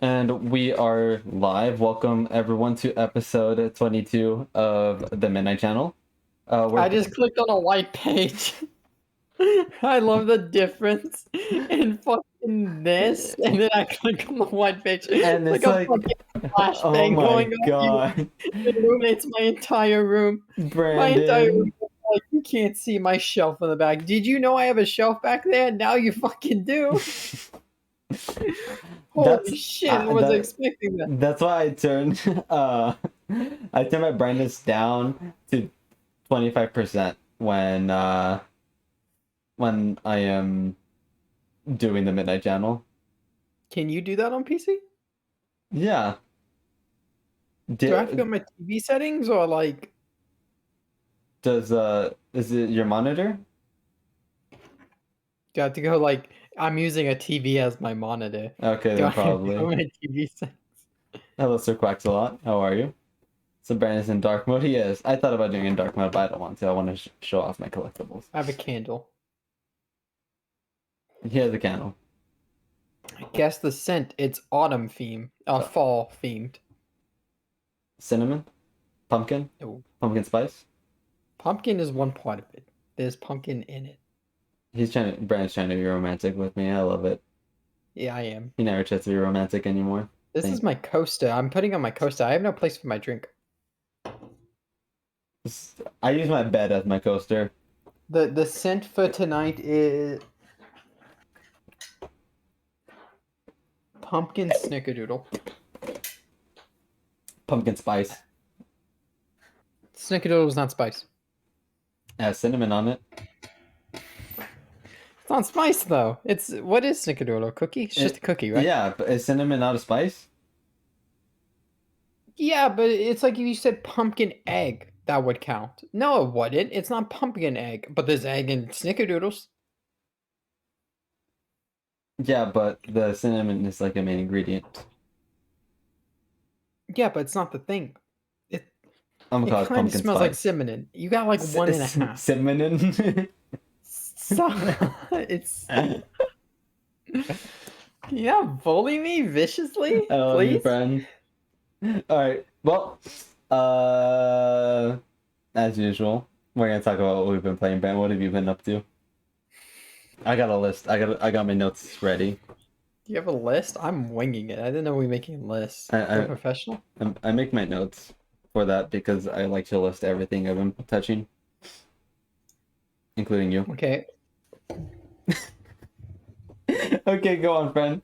And we are live. Welcome everyone to episode 22 of the Midnight Channel. I just clicked on a white page. I love the difference in fucking this, and then I click on the white page. and It's it's like a like, fucking oh flashbang my going on. god, It illuminates my entire room. My entire room. Brandon. Like, you can't see my shelf in the back. Did you know I have a shelf back there? Now you fucking do. Holy shit! I wasn't expecting that. That's why I turned I turned my brightness down to 25% when I am doing the Midnight Channel. Can you do that on PC? Yeah. Do I have to go to my TV settings or like? Is it your monitor? Do I have to go like? I'm using a TV as my monitor. Okay, Do I then have to go probably. my TV settings? Hello, Sir Quacks-a-Lot. How are you? So Brandon's in dark mode. He is. I thought about doing it in dark mode, but I don't want to. I want to show off my collectibles. I have a candle. He has a candle. I guess the scent. It's autumn theme. Fall themed. Cinnamon? Pumpkin? No. Pumpkin spice? Pumpkin is one part of it. There's pumpkin in it. Brandon's trying to be romantic with me. I love it. Yeah, I am. He never tries to be romantic anymore. This is my coaster. I'm putting on my coaster. I have no place for my drink. I use my bed as my coaster. The scent for tonight is pumpkin snickerdoodle. Pumpkin spice. Snickerdoodle is not spice. It has cinnamon on it. It's not spice though. What is snickerdoodle? A cookie? It's just a cookie, right? Yeah, but is cinnamon not a spice? Yeah, but it's like if you said pumpkin egg, that would count. No, it wouldn't. It's not pumpkin egg, but there's egg in snickerdoodles. Yeah, but the cinnamon is like a main ingredient. Yeah, but it's not the thing. I'm It called kind of pumpkin smells spice. like cinnamon. You got like 1.5. Cinnamon. So, it's. Can you not bully me viciously, I love you, please? friend. All right. Well, as usual, we're gonna talk about what we've been playing. Ben, what have you been up to? I got a list. I got my notes ready. Do you have a list? I'm winging it. I didn't know we were making lists. I- You're a professional? I make my notes for that because I like to list everything I've been touching, including you. Okay. Okay, go on, friend.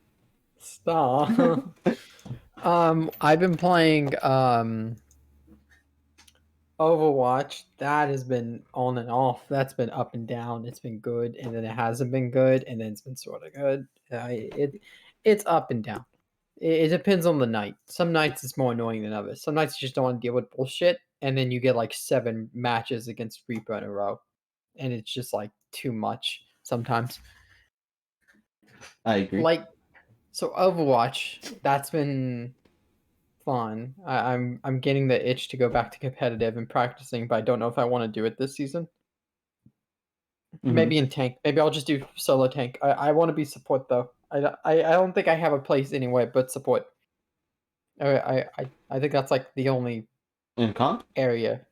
Stop. I've been playing Overwatch. That has been on and off. That's been up and down. It's been good, and then it hasn't been good, and then it's been sort of good. It's up and down. It depends on the night. Some nights it's more annoying than others. Some nights you just don't want to deal with bullshit, and then you get like 7 matches against Reaper in a row, and it's just like too much sometimes. I agree. Like, so Overwatch, that's been fun. I'm getting the itch to go back to competitive and practicing, but I don't know if I want to do it this season. Mhm. Maybe in tank. Maybe I'll just do solo tank. I want to be support though. I don't think I have a place anywhere but support. I think that's like the only In comp? area.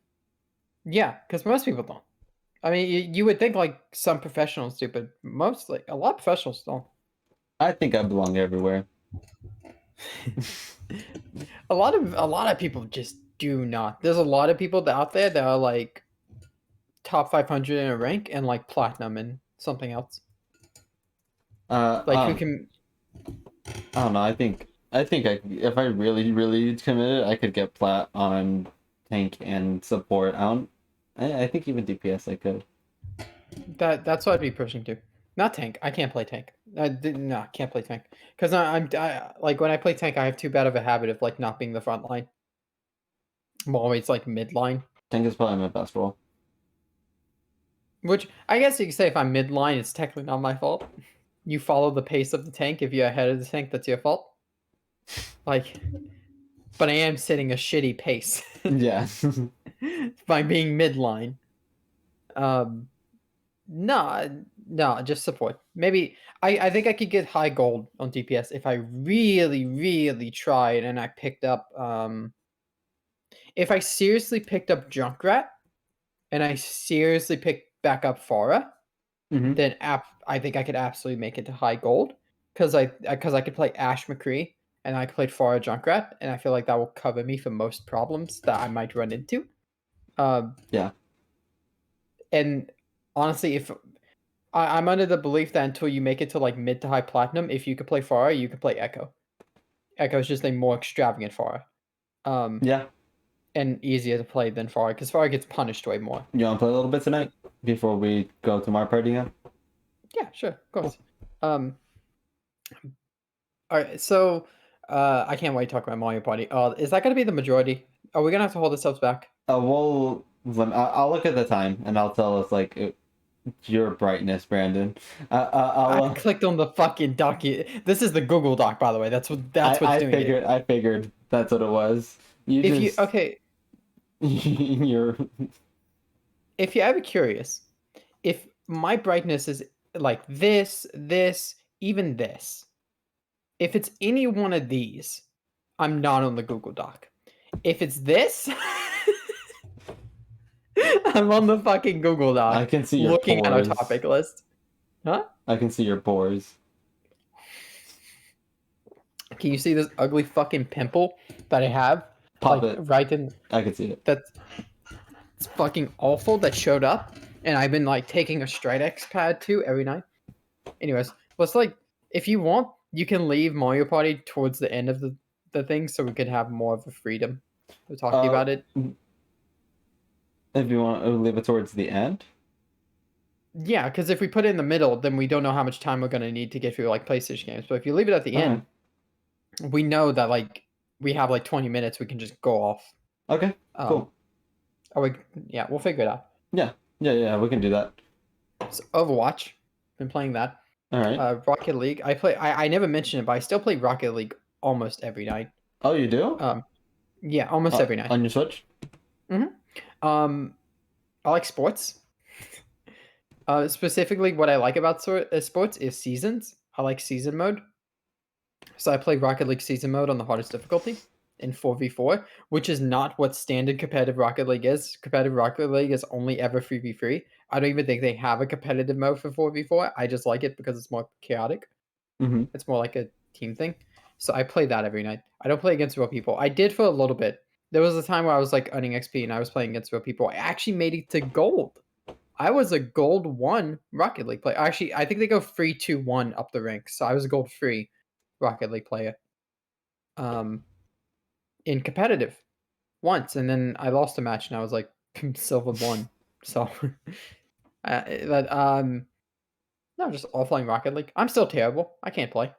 Yeah, because most people don't. I mean, you would think like some professionals do, but mostly a lot of professionals don't. I think I belong everywhere. A lot of people just do not. There's a lot of people out there that are like top 500 in a rank and like platinum and something else. Like who can? I don't know. I think if I really committed, I could get plat on tank and support. I think even DPS I could. That's what I'd be pushing to. Not tank. I can't play tank. No, I can't play tank because I like when I play tank, I have too bad of a habit of like not being the front line. I'm always like mid line. Tank is probably my best role. Which I guess you could say if I'm mid line, it's technically not my fault. You follow the pace of the tank. If you're ahead of the tank, that's your fault. Like, but I am setting a shitty pace. Yeah. By being midline. No, just support. Maybe I think I could get high gold on DPS if I really, really tried and I picked up if I seriously picked up Junkrat and I seriously picked back up Pharah, Hmm. then I think I could absolutely make it to high gold because I could play Ash McCree and I could play Pharah Junkrat, and I feel like that will cover me for most problems that I might run into. Um, Yeah. and honestly, if I'm under the belief that until you make it to like mid to high platinum, if you could play Pharah, you could play Echo. Echo is just a more extravagant Pharah. Um, Yeah. and easier to play than Pharah because Pharah gets punished way more. You want to play a little bit tonight before we go to my party again? Yeah, sure, of course. All right, so I can't wait to talk about Mario Party. Is that going to be the majority? Are we going to have to hold ourselves back? I'll look at the time and I'll tell us like your brightness, Brandon. I I'll. clicked on the fucking document. This is the Google Doc, by the way. That's what's I doing it. figured. I figured that's what it was. You If you just. okay, You're. if you're ever curious, if my brightness is like this, even this, if it's any one of these, I'm not on the Google Doc. If it's this, I'm on the fucking Google I Doc can see your looking at our pores. topic list. Huh? I can see your pores. Can you see this ugly fucking pimple that I have? Pop Like it. right in I can see it. that's it's fucking awful that showed up, and I've been like taking a Stridex pad too every night. Anyways, let's like if you want, you can leave Mario Party towards the end of the thing so we could have more of a freedom to talking Uh, about it. if you want to leave it towards the end. Yeah, because if we put it in the middle, then we don't know how much time we're gonna need to get through like PlayStation games. But if you leave it at the Okay. end, we know that like we have like 20 minutes we can just go off. Okay. Um Cool. or we yeah, we'll figure it out. Yeah. Yeah. Yeah. We can do that. So Overwatch, been playing that. All right. Rocket League. I never mentioned it, but I still play Rocket League almost every night. Oh, you do? Yeah, almost every night. On your Switch? Um, I like sports. Specifically, what I like about sports is seasons. I like season mode. So I play Rocket League season mode on the hardest difficulty in 4v4, which is not what standard competitive Rocket League is. Competitive Rocket League is only ever 3v3. I don't even think they have a competitive mode for 4v4. I just like it because it's more chaotic. Mm-hmm. It's more like a team thing. So I play that every night. I don't play against real people. I did for a little bit. There was a time where I was like earning XP and I was playing against real people. I actually made it to gold. I was a gold 1 Rocket League player. Actually, I think they go free 2-1 up the ranks. So I was a gold 3 Rocket League player. In competitive once, and then I lost a match and I was like silver 1. So but no, just offline Rocket League. I'm still terrible. I can't play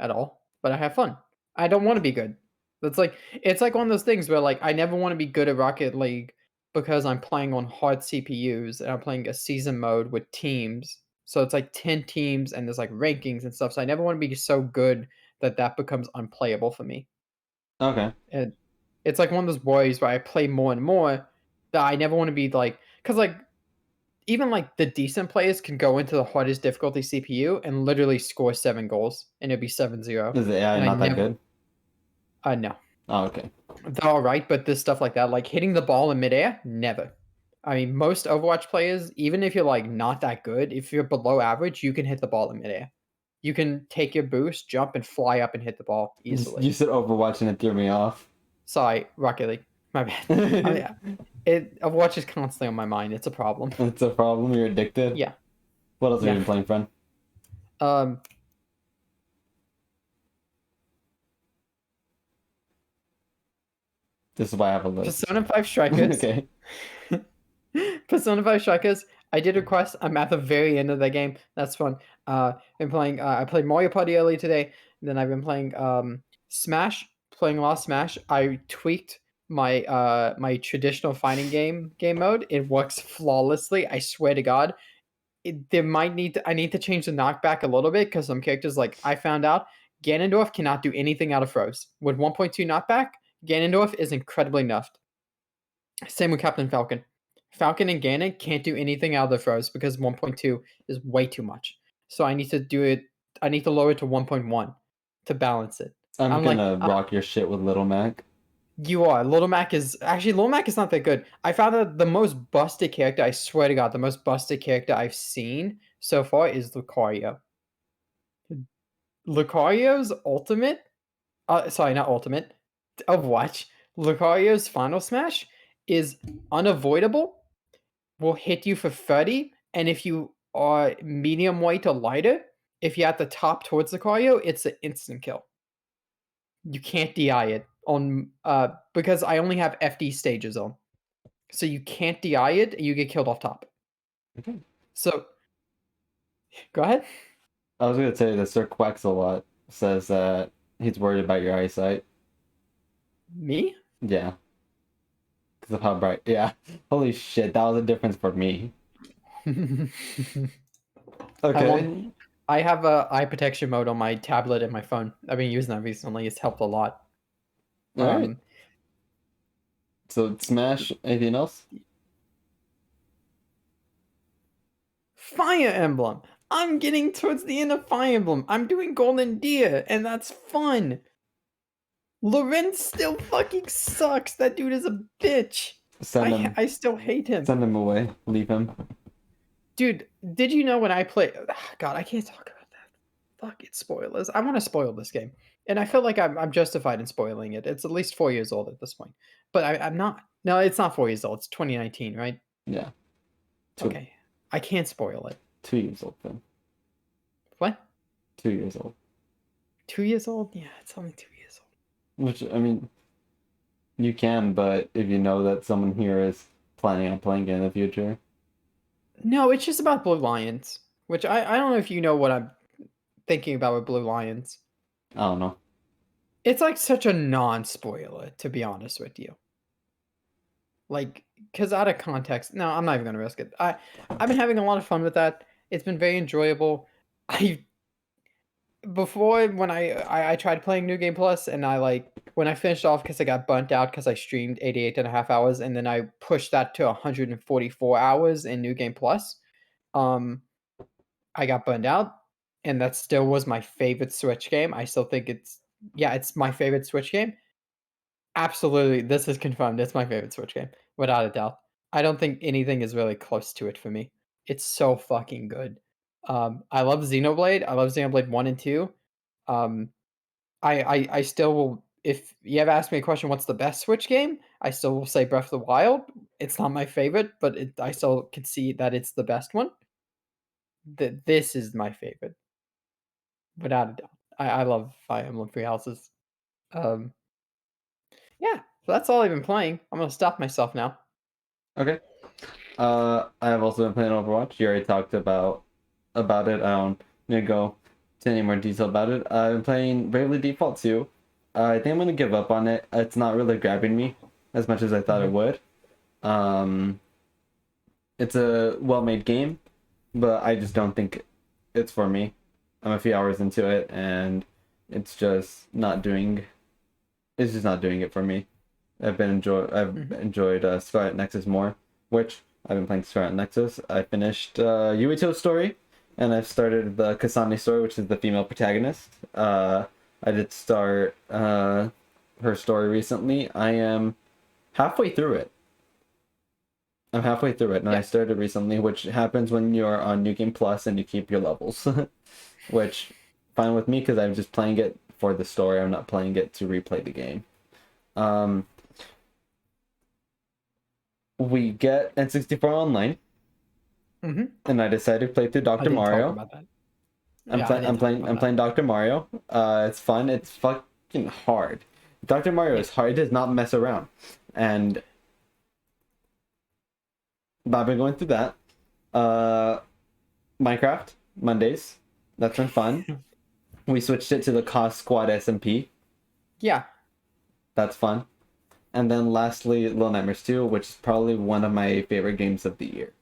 at all, but I have fun. I don't want to be good. That's like it's like one of those things where like I never want to be good at Rocket League because I'm playing on hard CPUs and I'm playing a season mode with teams. So it's like 10 teams and there's like rankings and stuff. So I never want to be so good that that becomes unplayable for me. Okay. And it's like one of those worries where I play more and more that I never want to be like because like even like the decent players can go into the hardest difficulty CPU and literally score 7 goals and it'd be 7-0. Is the AI And I not that never good? no. Oh, okay. They're all right, but this stuff like that, like hitting the ball in midair, never. I mean, most Overwatch players, even if you're like not that good, if you're below average, you can hit the ball in midair. You can take your boost, jump, and fly up and hit the ball easily. You said Overwatch and it threw me off. Sorry, Rocket League. My bad. Overwatch is constantly on my mind. It's a problem. It's a problem. You're addicted. Yeah. What else have Yeah. you been playing, friend? This is why I have a list. Persona 5 Strikers. Okay. Persona 5 Strikers. I did request. I'm at the very end of the game. That's fun. Been playing. I played Mario Party early today. And then I've been playing Smash. Playing a lot of Smash. I tweaked my my traditional fighting game mode. It works flawlessly. I swear to God. I need to change the knockback a little bit because some characters like I found out Ganondorf cannot do anything out of froze. With 1.2 knockback, Ganondorf is incredibly nuffed. Same with Captain Falcon. Falcon and Ganon can't do anything out of the froze because 1.2 is way too much. so I need to do it. I need to lower it to 1.1 to balance it. I'm I'm like, gonna rock your shit with Little Mac. you are. Little Mac is not that good. I found that the most busted character, I swear to God, the most busted character I've seen so far is Lucario. Lucario's ultimate, sorry, not ultimate, Overwatch. Lucario's final smash is unavoidable, will hit you for 30, and if you are medium weight or lighter, if you're at the top towards Lucario, it's an instant kill. You can't DI it on because I only have FD stages on. So you can't DI it and you get killed off top. Okay. So go ahead. I was gonna say that Sir Quacks-a-Lot says that he's worried about your eyesight. Me? Yeah, because of how bright. Yeah. Holy shit, that was a difference for me. I Okay. want I have a eye protection mode on my tablet and my phone. I've been using that recently. It's helped a lot. All right. Um So Smash. Anything else? Fire Emblem. I'm getting towards the end of Fire Emblem. I'm doing Golden Deer, and that's fun. Lorenz still fucking sucks. That dude is a bitch. Send him. I still hate him. Send him away. Leave him. Dude, did you know when I play God, I can't talk about that. Fuck, it's spoilers. I want to spoil this game. And I feel like I'm justified in spoiling it. It's at least 4 years old at this point. But I'm not. No, it's not 4 years old. It's 2019, right? Yeah. Okay. I can't spoil it. 2 years old then. What? 2 years old. 2 years old? Yeah, it's only 2 years old. Which I mean, you can, but if you know that someone here is planning on playing it in the future. No, it's just about Blue Lions. Which I don't know if you know what I'm thinking about with Blue Lions. I don't know. It's like such a non-spoiler, to be honest with you. Like, because out of context, no, I'm not even gonna risk it. I've been having a lot of fun with that. It's been very enjoyable. I before when I tried playing New Game Plus and I like when I finished off because I got burnt out because I streamed 88 and a half hours and then I pushed that to 144 hours in New Game Plus. Um, I got burned out, and that still was my favorite Switch game. I still think it's my favorite Switch game. Absolutely, this is confirmed. It's my favorite Switch game, without a doubt. I don't think anything is really close to it for me. It's so fucking good. I love Xenoblade. I love Xenoblade 1 and 2. Um, I still will if you ever ask me a question, what's the best Switch game? I still will say Breath of the Wild. It's not my favorite, but I still can see that it's the best one. This is my favorite, without a doubt. I love Fire Emblem Three Houses. Um, yeah, so that's all I've been playing. I'm gonna stop myself now. Okay. I have also been playing Overwatch. You already talked about it. I don't need to go to any more detail about it. I've been playing Bravely Default 2. I think I'm gonna give up on it. It's not really grabbing me as much as I thought it would. Um, it's a well-made game, but I just don't think it's for me. I'm a few hours into it, and it's just not doing. It's just not doing it for me. I've enjoyed Scarlet Nexus more, which I've been playing Scarlet Nexus. I finished Yuito's story, and I've started the Kasane story, which is the female protagonist. I did start her story recently. I am halfway through it. I'm halfway through it, and I started recently, which happens when you're on New Game Plus and you keep your levels, which fine with me because I'm just playing it for the story. I'm not playing it to replay the game. We get N64 Online, and I decided to play through Dr. Mario. Talk about that. I'm playing Dr. Mario. It's fun. It's fucking hard. Dr. Mario is hard. It does not mess around, and but I've been going through that. Minecraft Mondays. That's been fun. We switched it to the Cost Squad SMP. Yeah. That's fun. And then lastly, Little Nightmares 2, which is probably one of my favorite games of the year.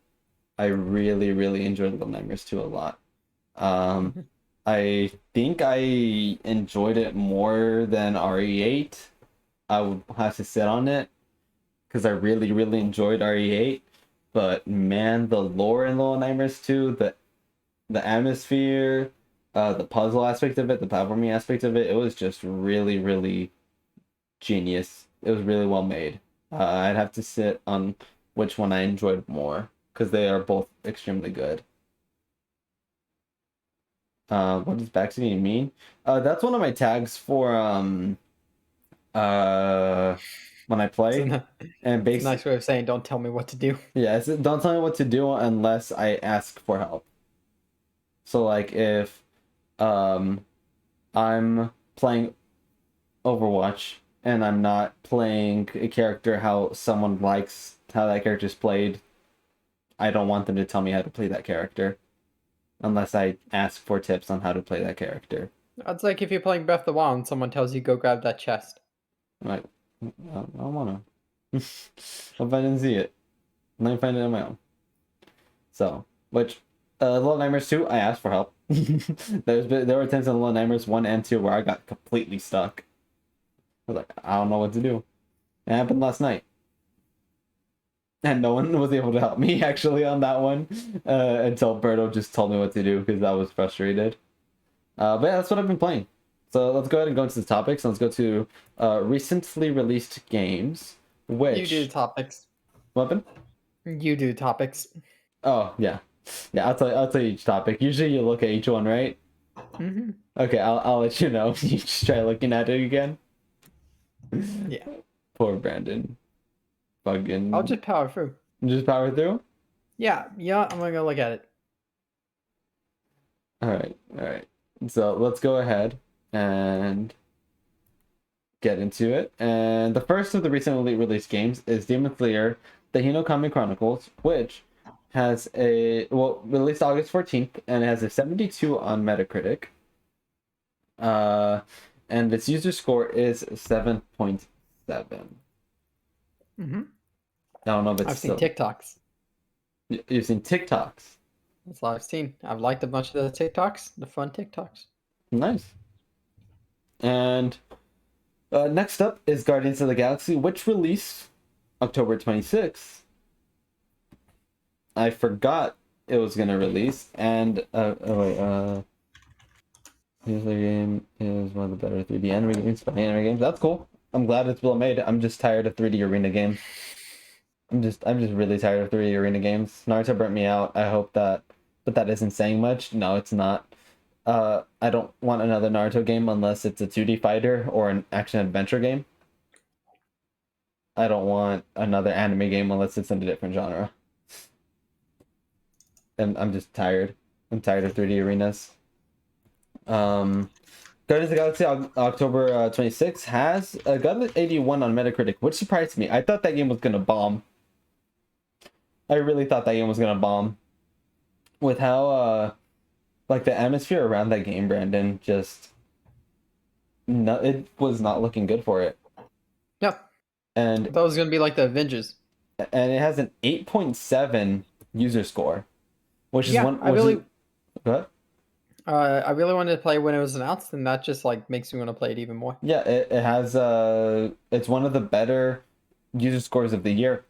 I really, really enjoyed Little Nightmares 2 a lot. I think I enjoyed it more than RE8. I would have to sit on it because I really, really enjoyed RE8. But man, the lore in Little Nightmares 2, the atmosphere, the puzzle aspect of it, the platforming aspect of it. It was just really, really genius. It was really well made. I'd have to sit on which one I enjoyed more because they are both extremely good. What does backseating mean? That's one of my tags for uh when I It's play. a, And it's a base nice way of saying don't tell me what to do. yeah, don't tell me what to do unless I ask for help. So like if um I'm playing Overwatch and I'm not playing a character how someone likes how that character's played, I don't want them to tell me how to play that character unless I ask for tips on how to play that character. It's like if you're playing Breath of the Wild and someone tells you go grab that chest. I'm like, I don't wanna. What if I didn't see it? Let me find it on my own. So, which Little Nightmares 2, I asked for help. There were times in Little Nightmares 1 and 2 where I got completely stuck. I was like, I don't know what to do. It happened last night. And no one was able to help me actually on that one until Berto just told me what to do because I was frustrated. But yeah, that's what I've been playing. So let's go ahead and go into the topics. Let's go to recently released games. You do Which topics. weapon? You do topics. Oh yeah, yeah. I'll tell you each topic. Usually you look at each one, right? Hmm. Okay, I'll let you know. You just try looking at it again. Yeah. Poor Brandon. Fucking I'll just power through. just power through. Yeah, I'm gonna go look at it. All right, all right. So let's go ahead and get into it. And the first of the recently released games is Demon Slayer: The Hinokami Chronicles, which has released August 14th and it has a 72 on Metacritic. Uh, and its user score is 7.7. Hmm. I don't know if it's I've seen still. TikToks. You've seen TikToks. That's all I've seen. I've liked a bunch of the TikToks, the fun TikToks. Nice. And next up is Guardians of the Galaxy, which released October 26th. I forgot it was gonna release, and this game is one of the better 3D anime games. Anime games. That's cool. I'm glad it's well made. I'm just tired of 3D arena games. I'm just really tired of 3D arena games. Naruto burnt me out. I hope that, but that isn't saying much. No, it's not. I don't want another Naruto game unless it's a 2D fighter or an action adventure game. I don't want another anime game unless it's in a different genre. And I'm just tired. I'm tired of 3D arenas. Guardians of the Galaxy October 26th has got an 81 on Metacritic, which surprised me. I thought that game was gonna bomb. I really thought that game was gonna bomb. With how like the atmosphere around that game, Brandon, just no, it was not looking good for it. Yep. I And thought it was gonna be like the Avengers. it has an 8.7 user score, which is Yeah, one. I really, What? I really wanted to play when it was announced, and that just like makes me want to play it even more. Yeah, it has it's one of the better user scores of the year.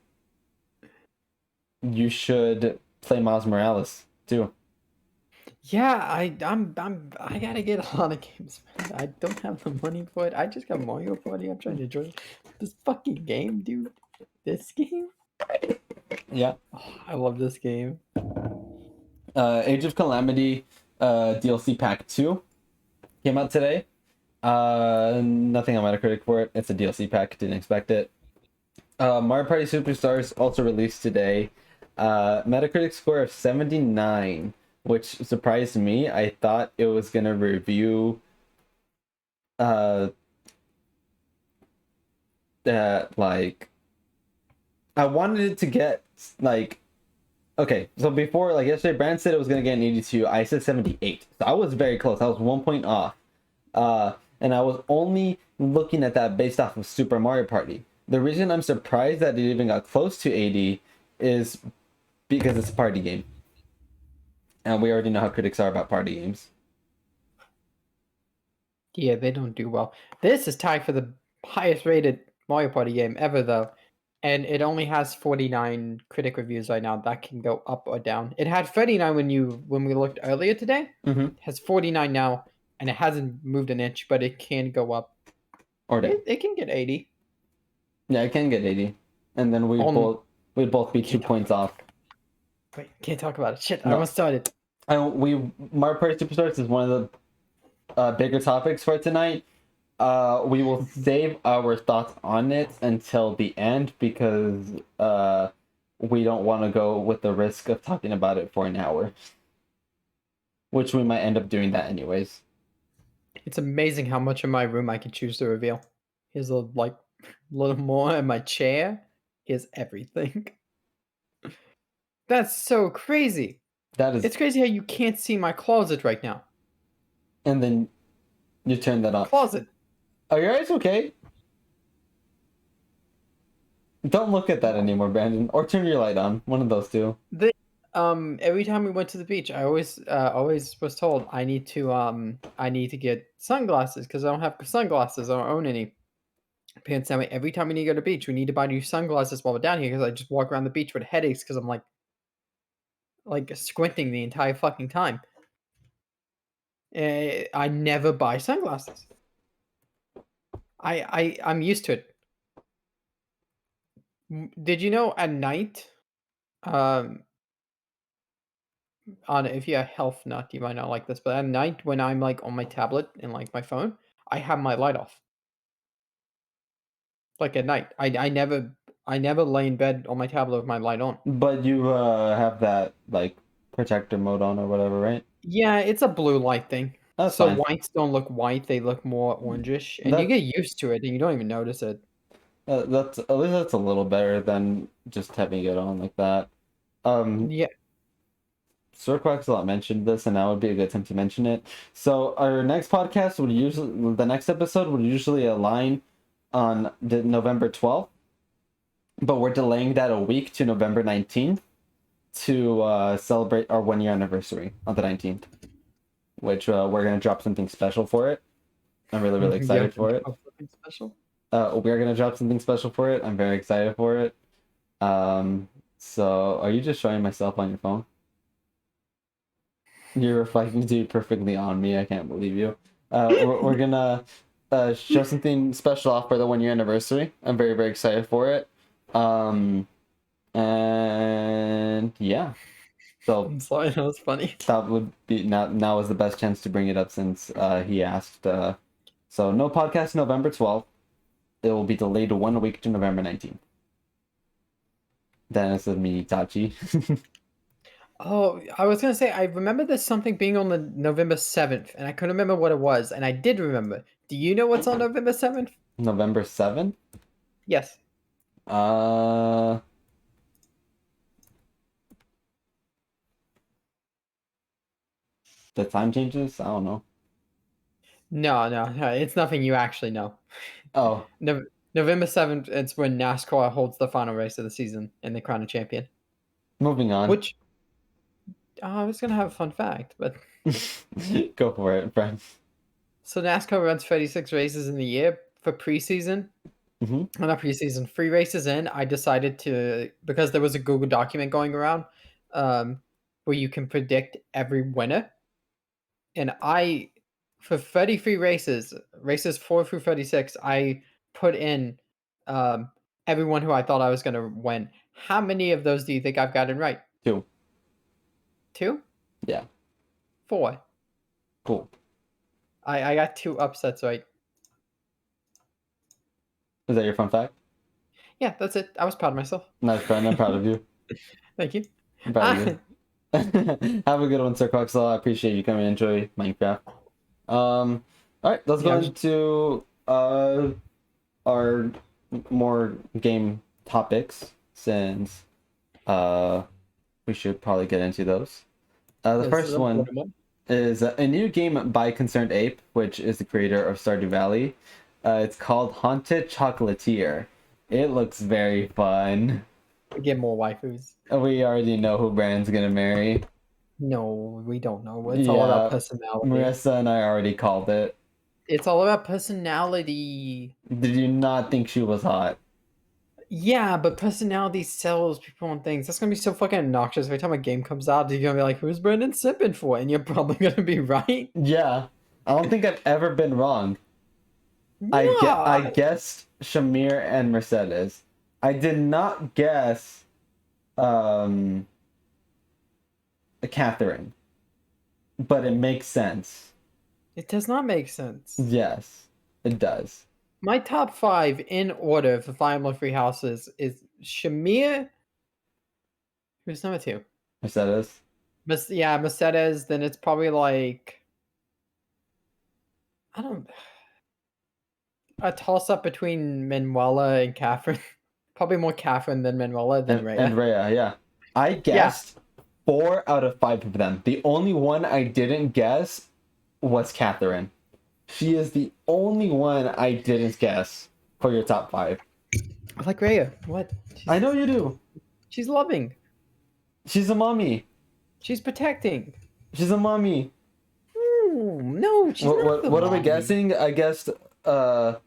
You should play Miles Morales too. Yeah, I gotta get a lot of games. Man. I don't have the money for it. I just got Mario Party. I'm trying to enjoy this fucking game, dude. This game. Yeah. Oh, I love this game. Age of Calamity DLC Pack 2 came out today. Nothing on Metacritic for it. It's a DLC pack. Didn't expect it. Mario Party Superstars also released today. Metacritic score of 79, which surprised me. I thought it was gonna review that like I wanted it to get like okay, so before like yesterday Brand said it was gonna get an 82. I said 78. So I was very close. I was 1 point off. And I was only looking at that based off of Super Mario Party. The reason I'm surprised that it even got close to 80 is because it's a party game. And we already know how critics are about party games. Yeah, they don't do well. This is tied for the highest rated Mario Party game ever, though. and it only has 49 critic reviews right now. That can go up or down. It had 39 when we looked earlier today. Mm-hmm. It has 49 now, and it hasn't moved an inch, but it can go up. Or down. It can get 80. Yeah, I can get 80, and then we'd both be 2 points off. Wait, can't talk about it. Shit, I No. almost started. Mario Party Superstars is one of the bigger topics for tonight. We will save our thoughts on it until the end because we don't want to go with the risk of talking about it for an hour, which we might end up doing that anyways. It's amazing how much of my room I can choose to reveal. Here's a little more in my chair. Here's everything. That's so crazy. That is, It's crazy how you can't see my closet right now. and then you turn that on. Closet. Are your eyes okay? Don't look at that anymore, Brandon, or turn your light on. One of those two. Every time we went to the beach, I always was told I need to get sunglasses because I don't have sunglasses. I don't own any. Parents tell me every time we need to go to the beach, we need to buy new sunglasses while we're down here because I just walk around the beach with headaches because I'm like squinting the entire fucking time. I never buy sunglasses. I'm used to it. Did you know at night, um, on if you're a health nut, you might not like this, but at night when I'm like on my tablet and like my phone, I have my light off. Like at night, I never lay in bed on my tablet with my light on. But you have that like protector mode on or whatever, right? Yeah, it's a blue light thing. That's So fine. whites don't look white; they look more orangish, and you That get used to it, and you don't even notice it. that's at least that's a little better than just having it on like that. Yeah, Sir Quaxalot mentioned this, and now would be a good time to mention it. So our next podcast would usually, the next episode would usually align on the November 12th, but we're delaying that a week to November 19th to celebrate our 1 year anniversary on the 19th, which we're gonna drop something special for it. I'm really You excited have to for it. drop something special. We're gonna drop something special for it. I'm very excited for it. So are you just showing myself on your phone? You're reflecting to perfectly on me. I can't believe you. We're gonna show something special off for the 1 year anniversary. I'm very excited for it. And yeah. So I'm sorry, that was funny. that would be now is the best chance to bring it up since he asked. So no podcast November 12th. It will be delayed 1 week to November 19th. Dennis with me, Tachi. Oh, I was gonna say I remember there's something being on the November 7th, and I couldn't remember what it was, and I did remember. Do you know what's on November 7th? November 7th? Yes. Uh the time changes? I don't know. No, it's nothing you actually know. Oh, November 7th, it's when NASCAR holds the final race of the season and they crown a champion. moving on. Which I was gonna have a fun fact, but Go for it, friend. so NASCAR runs 36 races in the year for preseason. Mm-hmm. Well, not preseason, 3 races in, I decided to because there was a Google document going around, where you can predict every winner, and I for 33 races 4 through 36, I put in um, everyone who I thought I was going to win. How many of those do you think I've gotten right? 2. 2? Yeah. 4. Cool. I got 2 upsets right. Is that your fun fact? Yeah, that's it. I was proud of myself. Nice, friend. I'm proud of you. Thank you. I'm proud of you. Have a good one, Sir Coxel. I appreciate you coming and enjoy Minecraft. All right, let's go into our more game topics since we should probably get into those. The first one is a new game by Concerned Ape, which is the creator of Stardew Valley. It's called Haunted Chocolatier. It looks very fun. We get more waifus. We already know who Brand's gonna marry. No, we don't know. It's all about personality. Marissa and I already called it. It's all about personality. Did you not think she was hot? Yeah, but personality sells people on things. That's gonna be so fucking obnoxious. Every time a game comes out, you're gonna be like, "Who's Brendan sipping for?" And you're probably gonna be right. Yeah, I don't think I've ever been wrong. I No, guessed Shamir and Mercedes. I did not guess um Catherine, but it makes sense. it does not make sense. Yes, it does. My top five in order for Fire Emblem Three Houses is Shamir. Who's number two? Mercedes. Yeah, Mercedes. Then it's probably like I don't a toss up between Manuela and Catherine. Probably more Catherine than Manuela than And Rhea. Rhea, yeah. I Yeah, guessed 4 out of 5 of them. The only one I didn't guess was Catherine. She is the only one I didn't guess for your top 5. I like Rhea. What? I know you do. She's loving. She's a mommy. She's protecting. She's a mommy. No, she's not the What are we mommy. guessing? I guess 4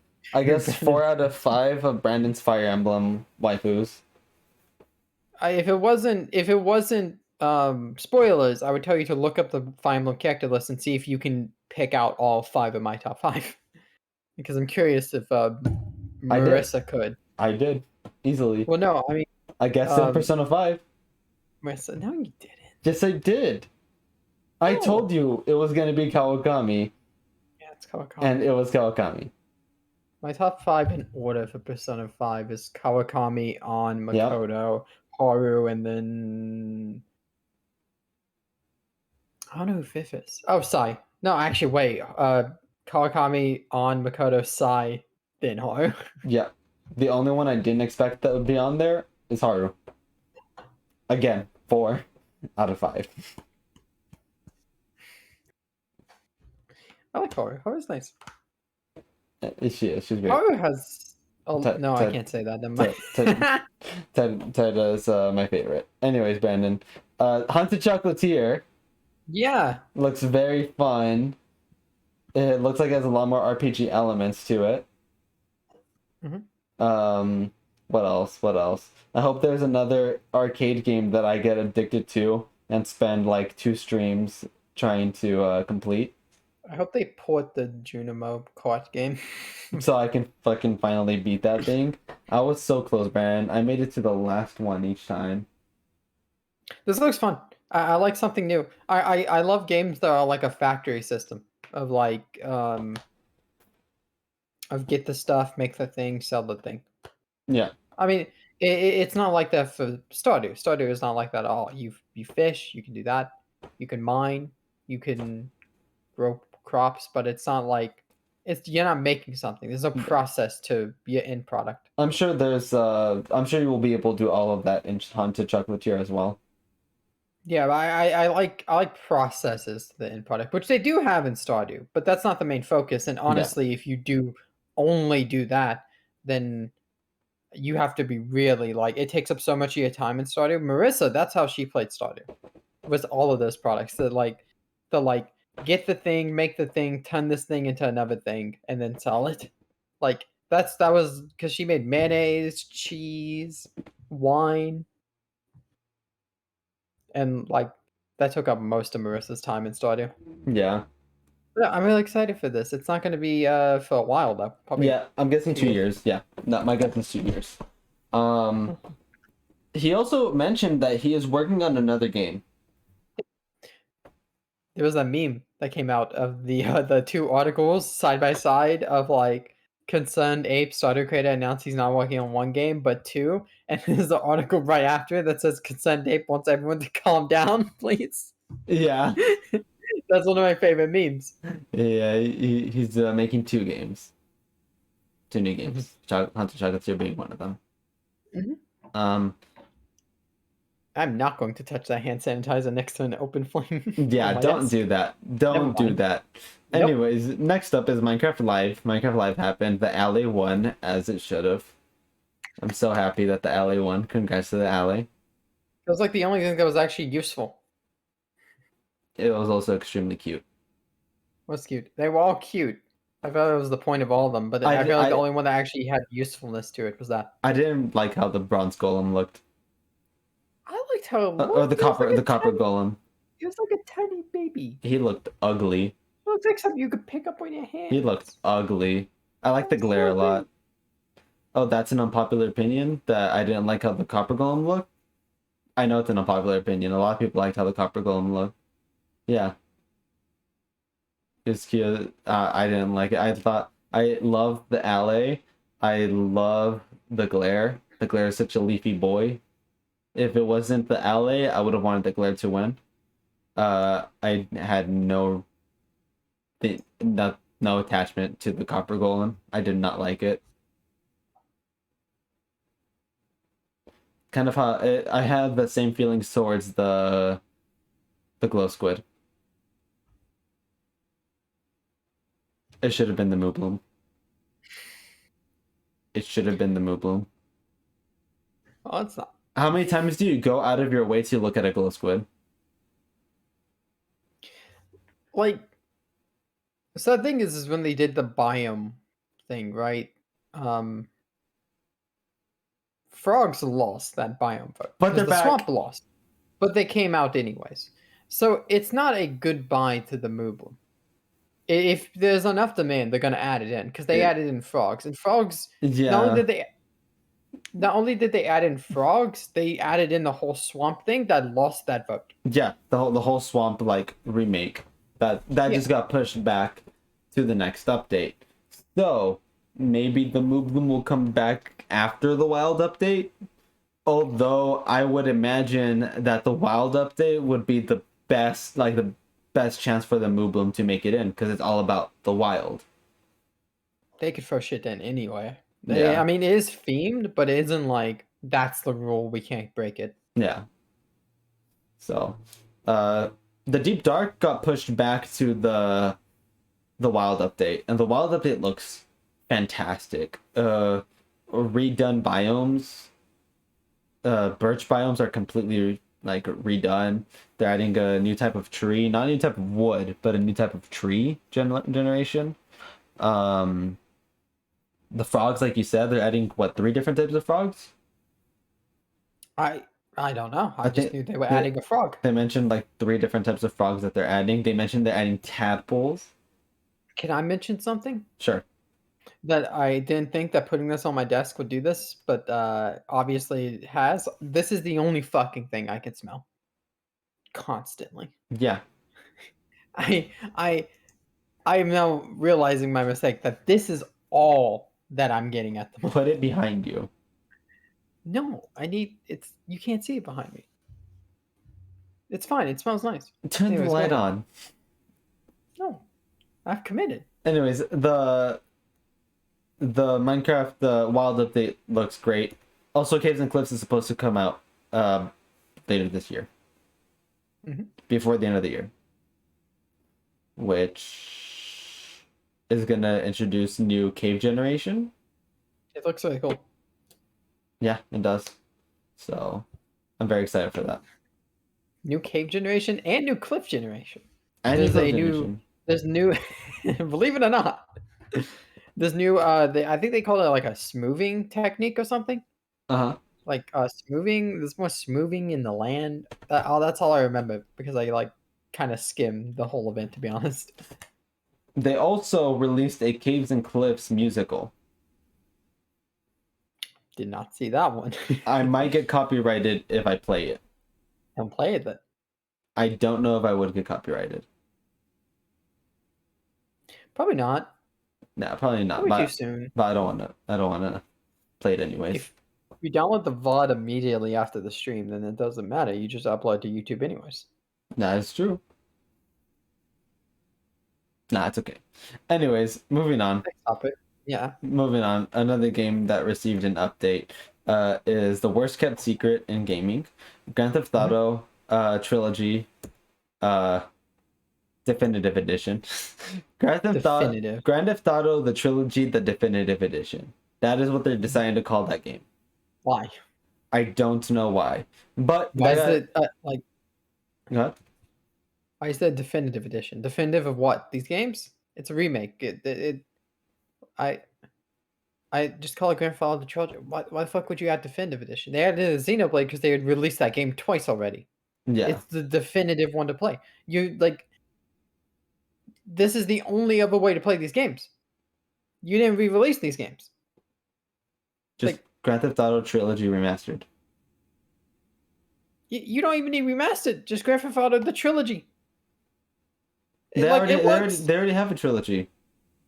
out of 5 of Brandon's Fire Emblem waifus. If it wasn't spoilers, I would tell you to look up the Fire Emblem character list and see if you can pick out all five of my top five. Because I'm curious if I did. Marissa could. I did. Easily. Well, no, I mean I guessed in Persona 5. Marissa. No, you didn't. Yes, I did. I No. told you it was going to be Kawakami, Yeah, it's Kawakami. and it was Kawakami. My top five in order for Persona 5 is Kawakami, on Makoto, Haru, and then I don't know who fifth is. Oh, Sai. No, actually, wait. Kawakami, on Makoto, Sai, then Haru. Yeah. The only one I didn't expect that would be on there is Haru. Again, 4 out of 5. I like Haru. Haru's nice. She is. She's great. Haru has. Oh Ted- no, I Ted- can't say that. Never Ted- mind. Ted is my favorite. Anyways, Brandon. Haunted Chocolatier Yeah. looks very fun. It looks like it has a lot more RPG elements to it. Mhm. What else? What else? I hope there's another arcade game that I get addicted to and spend like 2 streams trying to complete, I hope they port the Junimo Court game. so I can fucking finally beat that thing. I was so close, Brandon. I made it to the last one each time. This looks fun. I like something new. I love games that are like a factory system of like of get the stuff, make the thing, sell the thing. Yeah. I mean, it's not like that for Stardew. Stardew is not like that at all. You fish, you can do that. You can mine, you can grow crops, but it's not like you're not making something. There's no process to your end product. I'm sure I'm sure you will be able to do all of that in Haunted Chocolatier as well. Yeah, but I like processes to the end product, which they do have in Stardew, but that's not the main focus. And honestly, if you do only do that, then you have to be really like it takes up so much of your time in Stardew. Marissa, that's how she played Stardew. Was all of those products that like get the thing, make the thing, turn this thing into another thing, and then sell it. Like that was because she made mayonnaise, cheese, wine, and like that took up most of Marissa's time in Stardew. Yeah. But I'm really excited for this. It's not going to be for a while though. Probably. Yeah, I'm guessing 2 years. Yeah. No, my guess is 2 years. He also mentioned that he is working on another game. There was a meme that came out of the two articles side by side of like Concerned Ape Stardew creator announced he's not working on one game but two, and there's the article right after that says Concerned Ape wants everyone to calm down, please. Yeah. That's one of my favorite memes. Yeah, he's making 2 games. 2 new games. Haunted Chocolatier being one of them. Mhm. I'm not going to touch that hand sanitizer next to an open flame. Yeah, on my don't desk. do that. Don't do mind. that. Nope. Anyways, next up is Minecraft Live. Minecraft Live happened. The alley won, as it should have. I'm so happy that the alley won. Congrats to the alley. It was like the only thing that was actually useful. It was also extremely cute. What's cute? They were all cute. I thought it was the point of all of them, but I feel like the I only one that actually had usefulness to it was that. I didn't like how the bronze golem looked, I liked how it or looked. It was like the a copper tiny, golem. it was like a tiny baby. He looked ugly. It looks like something you could pick up with your He looked hands. ugly. I like the That's glare a lovely. lot. Oh, that's an unpopular opinion that I didn't like how the copper golem looked. I know it's an unpopular opinion. A lot of people liked how the copper golem looked. Yeah, it's cute. I didn't like it. I thought I love the alley. I love the glare. The glare is such a leafy boy. If it wasn't the alley, I would have wanted the glare to win. I had no attachment to the copper golem. I did not like it. Kind of how I had the same feelings towards the glow squid. It should have been the Moobloom. It should have been the Moobloom. Oh, it's not. How many times do you go out of your way to look at a glow squid? Like, so the thing is when they did the biome thing, right? Um, Frogs lost that biome vote But because they're the back. swamp lost, but they came out anyways. So it's not a goodbye to the Mooble. If there's enough demand, they're gonna add it in because they added in frogs, and frogs. Yeah. Not only did they add in frogs, they added in the whole swamp thing that lost that vote. Yeah, the whole swamp like remake that Yeah. just got pushed back to the next update. So maybe the Moobloom will come back after the wild update. Although I would imagine that the wild update would be the best chance for the Moobloom to make it in because it's all about the wild. They could throw shit in anyway. Yeah. I mean, it is themed, but it isn't like that's the rule. We can't break it. Yeah. So, the Deep Dark got pushed back to the wild update, and the wild update looks fantastic. Redone biomes. Birch biomes are completely like redone. They're adding a new type of tree, not a new type of wood, but a new type of tree generation. Um, the frogs, like you said, they're adding what, 3 different types of frogs? I don't know. I I just think knew they were they- adding a frog. They mentioned like 3 different types of frogs that they're adding. They mentioned they're adding tadpoles. Can I mention something Sure. that I didn't think that putting this on my desk would do this, but obviously it has. This is the only fucking thing I can smell constantly. Yeah. I I I am now realizing my mistake that this is all that I'm getting at the moment. Put it behind you. No, I need it's you can't see it behind me. It's fine. It smells nice. Turn Anyways, the go light ahead. on. No, I've committed. Anyways, the Minecraft the wild update looks great. Also, Caves and Cliffs is supposed to come out later this year, before the end of the year, which is gonna introduce new cave generation. It looks really cool. Yeah, it does. So I'm very excited for that. New cave generation and new cliff generation. And There's cliff a new generation. there's new believe it or not. There's new I think they call it like a smoothing technique or something. Uh-huh. Like smoothing, there's more smoothing in the land. That's all I remember because I like kind of skimmed the whole event to be honest. They also released a Caves and Cliffs musical. Did not see that one. I might get copyrighted if I play it. Don't play it then. I don't know if I would get copyrighted. Probably not. Nah, probably not. Probably too But, soon. but I don't want to. I don't want to play it anyways. If you download the VOD immediately after the stream, then it doesn't matter. You just upload to YouTube anyways. Nah, it's true. Nah, it's okay. Anyways, moving on. Next topic. Yeah. Moving on. Another game that received an update is The Worst Kept Secret in Gaming. Grand Theft Auto Trilogy Definitive Edition. Definitive. Grand Theft Auto the Trilogy the Definitive Edition. That is what they're deciding to call that game. Why? I don't know why. But Why is it like? What? Why is that definitive edition? Definitive of what? These games? It's a remake. I just call it Grand Theft Auto Trilogy. Why the fuck would you add Definitive Edition? They added a Xenoblade because they had released that game twice already. Yeah, It's the definitive one to play. You like this is the only other way to play these games. You didn't re-release these games. just Like Grand Theft Auto Trilogy Remastered. you don't even need remastered. Just Grand Theft Auto the trilogy. They Like already, it they already, works. they already have a trilogy.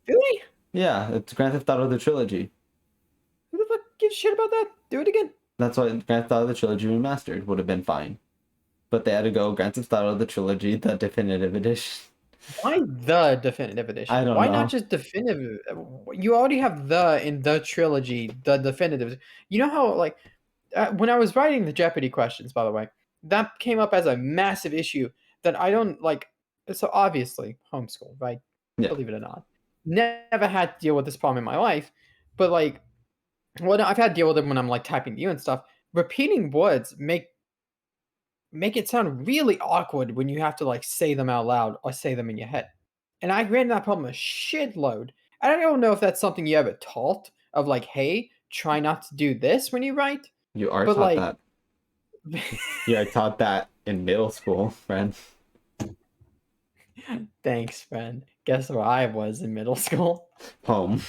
Really? Yeah, it's Grand Theft Auto the Trilogy. Who the fuck gives a shit about that? Do it again. That's why Grand Theft Auto the Trilogy Remastered would have been fine. But they had to go Grand Theft Auto the Trilogy, the definitive edition. Why the definitive edition? I don't Why know. not just definitive? You already have the in the trilogy, the definitive. You know how like when I was writing the Jeopardy questions, by the way, that came up as a massive issue that I don't like. So obviously, homeschool, right? Yeah. Believe it or not, never had to deal with this problem in my life. But like, well, I've had to deal with it when I'm like typing to you and stuff. Repeating words make it sound really awkward when you have to like say them out loud or say them in your head. And I ran that problem a shitload. I don't know if that's something you ever taught of like, hey, try not to do this when you write. You are But taught like, that. Yeah, I taught that in middle school, friend. thanks, friend. Guess where I was in middle school? Home.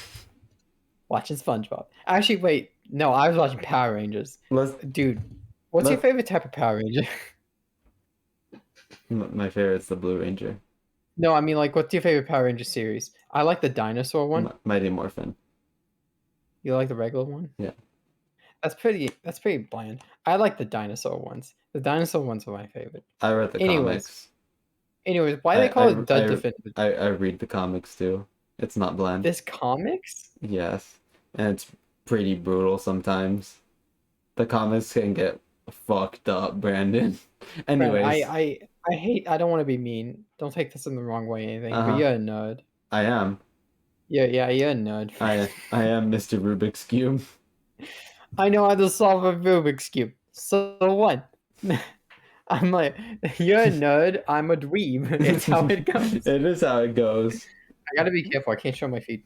Watching SpongeBob. Actually, wait, no, I was watching Power Rangers. Let's. Dude, what's your Let's- favorite type of Power Ranger? My favorite's the Blue Ranger. No, I mean like, what's your favorite Power Ranger series? I like the dinosaur one. Mighty Morphin. You like the regular one? Yeah. That's pretty bland. I like the dinosaur ones. The dinosaur ones are my favorite. I read the Anyways, comics. Anyways, why do they call it the definitive? I read the comics too. It's not bland. This comics? Yes. And it's pretty brutal sometimes. The comics can get fucked up, Brandon. Friend, Anyways, I hate I don't want to be mean. Don't take this in the wrong way or anything, Uh-huh. but you're a nerd. I am. Yeah, you're a nerd. I am Mr. Rubik's Cube. I know how to solve a Rubik's Cube. So what? I'm like, you're a nerd, I'm a dweeb. It's how it goes. It is how it goes. I gotta be careful. I can't show my feet.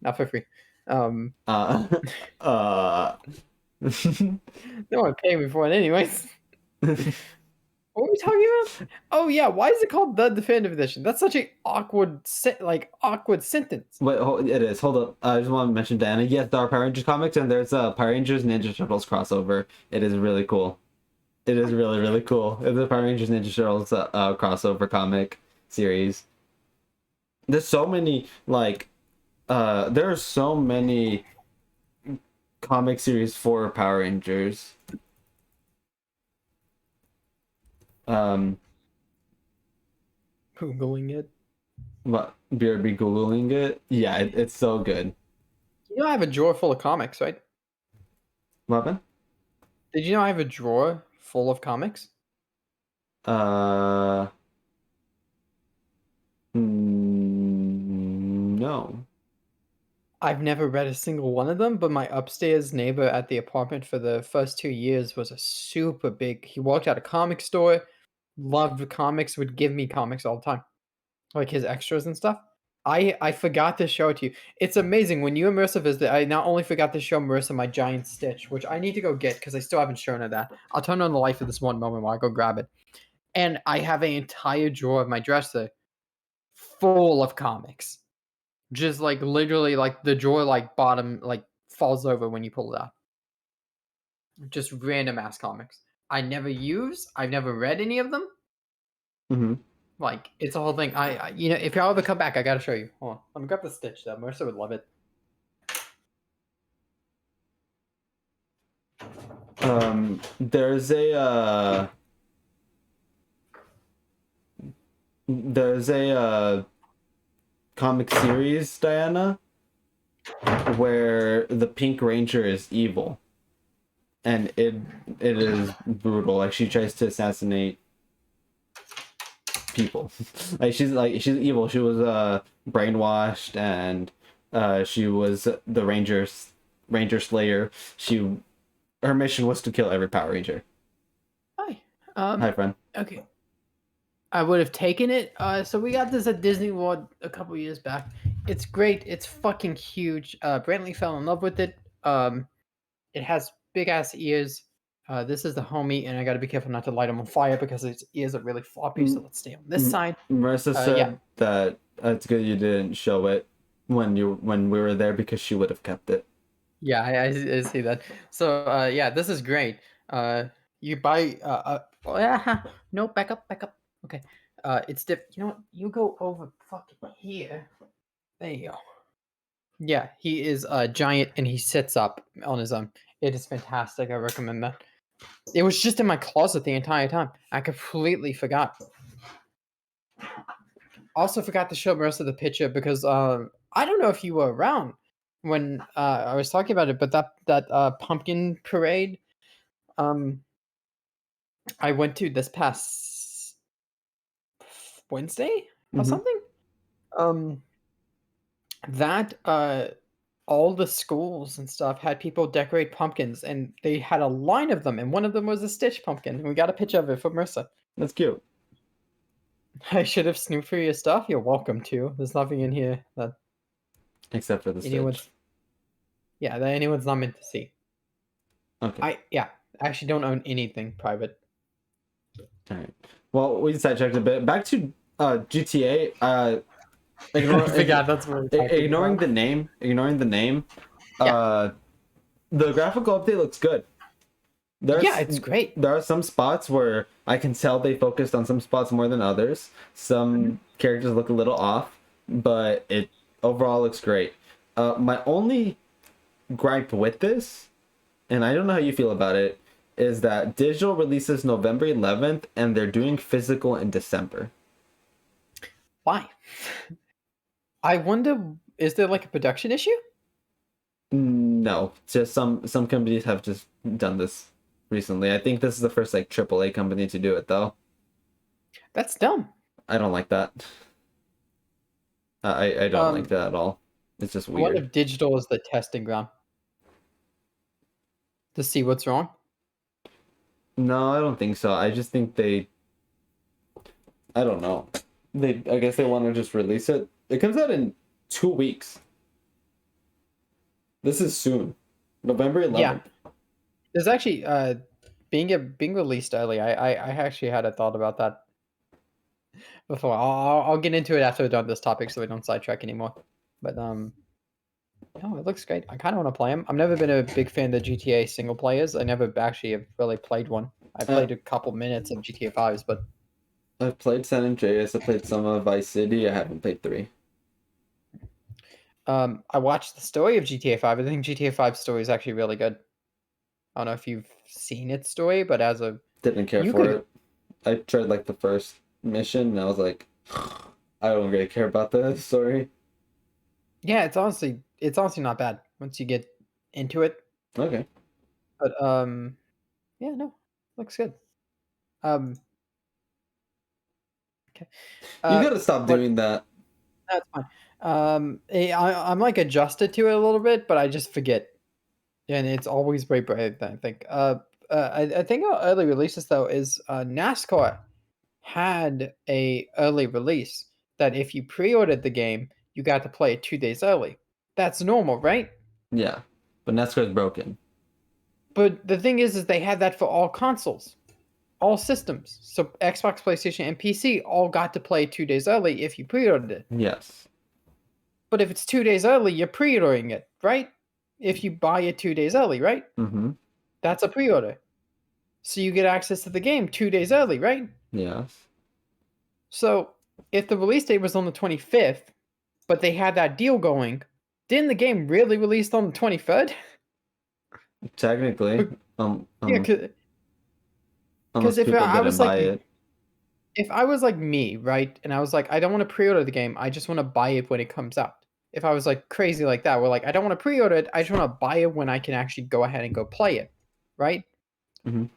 Not for free. Uh, No one paid me for it anyways. What were we talking about? Oh yeah, why is it called the definitive edition? That's such a awkward awkward sentence. Wait, it is. Hold up. I just want to mention Diana. Yes, there are Power Rangers comics, and there's a Power Rangers Ninja Turtles crossover. It is really cool. It is really, really cool. It's a Power Rangers Ninja Turtles crossover comic series. There's so many, like, there are so many comic series for Power Rangers. Googling it. What? BRB Googling it? Yeah, it's so good. You know I have a drawer full of comics, right? What happened? Did you know I have a drawer full of comics? No. I've never read a single one of them, but my upstairs neighbor at the apartment for the first 2 years was a super big. He worked at a comic store, loved comics, would give me comics all the time, like his extras and stuff. I forgot to show it to you. It's amazing when you and Marissa visit. I not only forgot to show Marissa my giant Stitch, which I need to go get because I still haven't shown her that. I'll turn on the light for this one moment while I go grab it. And I have an entire drawer of my dresser full of comics. Just like literally like the drawer like bottom like falls over when you pull it out. Just random ass comics. I never use, I've never read any of them. Mm-hmm. Like it's a whole thing. I you know, if y'all ever come back, I gotta show you. Hold on. Let me grab the Stitch though. Marissa would love it. There's a comic series, Diana, where the Pink Ranger is evil, and it is brutal. Like she tries to assassinate people. She's evil. She was brainwashed, and she was the Ranger Slayer. Her mission was to kill every Power Ranger. Hi. Hi, friend. Okay. I would have taken it. So we got this at Disney World a couple years back, It's great. It's fucking huge. Brantley fell in love with it. It has big ass ears. This is the homie, and I gotta be careful not to light him on fire because his ears are really floppy. So let's stay on this side. Marissa Yeah. said that it's good you didn't show it when we were there because she would have kept it. Yeah, I see that. So yeah, this is great. You buy no, back up, back up. Okay. It's you know what? You go over fucking here. There you go. Yeah, he is a giant and he sits up on his own. It is fantastic. I recommend that. It was just in my closet the entire time. I completely forgot. Also forgot to show Marissa the picture because I don't know if you were around when I was talking about it, but that pumpkin parade um I went to this past Wednesday or Mhm. something. Um that all the schools and stuff had people decorate pumpkins and they had a line of them and one of them was a Stitch pumpkin and we got a picture of it for Marissa. That's cute. I should have snooped through your stuff. You're welcome to. There's nothing in here that Except for the anyone's Stitch. that anyone's not meant to see. Okay. I actually don't own anything private. All right. Well, we sidetracked a bit. Back to GTA. I forgot that's what we're talking Ignoring about. the name. Ignoring the name. Yeah. The graphical update looks good. Yeah, it's great. There are some spots where I can tell they focused on some spots more than others. Some characters look a little off, but it overall looks great. My only gripe with this, and I don't know how you feel about it, is that digital releases November 11th and they're doing physical in December. Why? I wonder, is there like a production issue? No, just some companies have just done this recently. I think this is the first like AAA company to do it though. That's dumb. I don't like that. I don't like that at all. It's just What weird. if digital is the testing ground to see what's wrong? No, I don't think so. I just think I don't know. I guess they want to just release it. It comes out in 2 weeks. This is soon. November 11th. Yeah. There's actually being released early. I actually had a thought about that before. I'll get into it after we're done with this topic so we don't sidetrack anymore. But no, it looks great. I kind of want to play them. I've never been a big fan of the GTA single players. I never actually have really played one. I played a couple minutes of GTA 5s, but I've played San Andreas. I played some of Vice City. I haven't played 3. I watched the story of GTA 5. I think GTA 5 story is actually really good. I don't know if you've seen its story, but as a Didn't care You for could- it. I tried like the first mission and I was like, I don't really care about the story. yeah, it's honestly not bad once you get into it. Okay. But yeah, no, looks good. Okay. You gotta stop but- doing that. That's fine. I'm like adjusted to it a little bit, but I just forget, and it's always very bright. I think. I think our early releases though is NASCAR had a early release that if you pre-ordered the game, you got to play it 2 days early. That's normal, right? Yeah. But NASCAR's broken. But the thing is they had that for all consoles, all systems. So Xbox, PlayStation, and PC all got to play 2 days early if you pre-ordered it. Yes. But if it's 2 days early, you're pre-ordering it, right? If you buy it 2 days early, right? Mm-hmm. That's a pre-order. So you get access to the game 2 days early, right? Yes. So if the release date was on the 25th, but they had that deal going, didn't the game really release on the 23rd? Technically. Yeah, Unless if people I didn't was buy like- it. if I was like me, right, and I was like, I don't want to pre-order the game, I just want to buy it when it comes out. If I was like crazy like that, we're like, I don't want to pre-order it, I just want to buy it when I can actually go ahead and go play it, right? Mhm.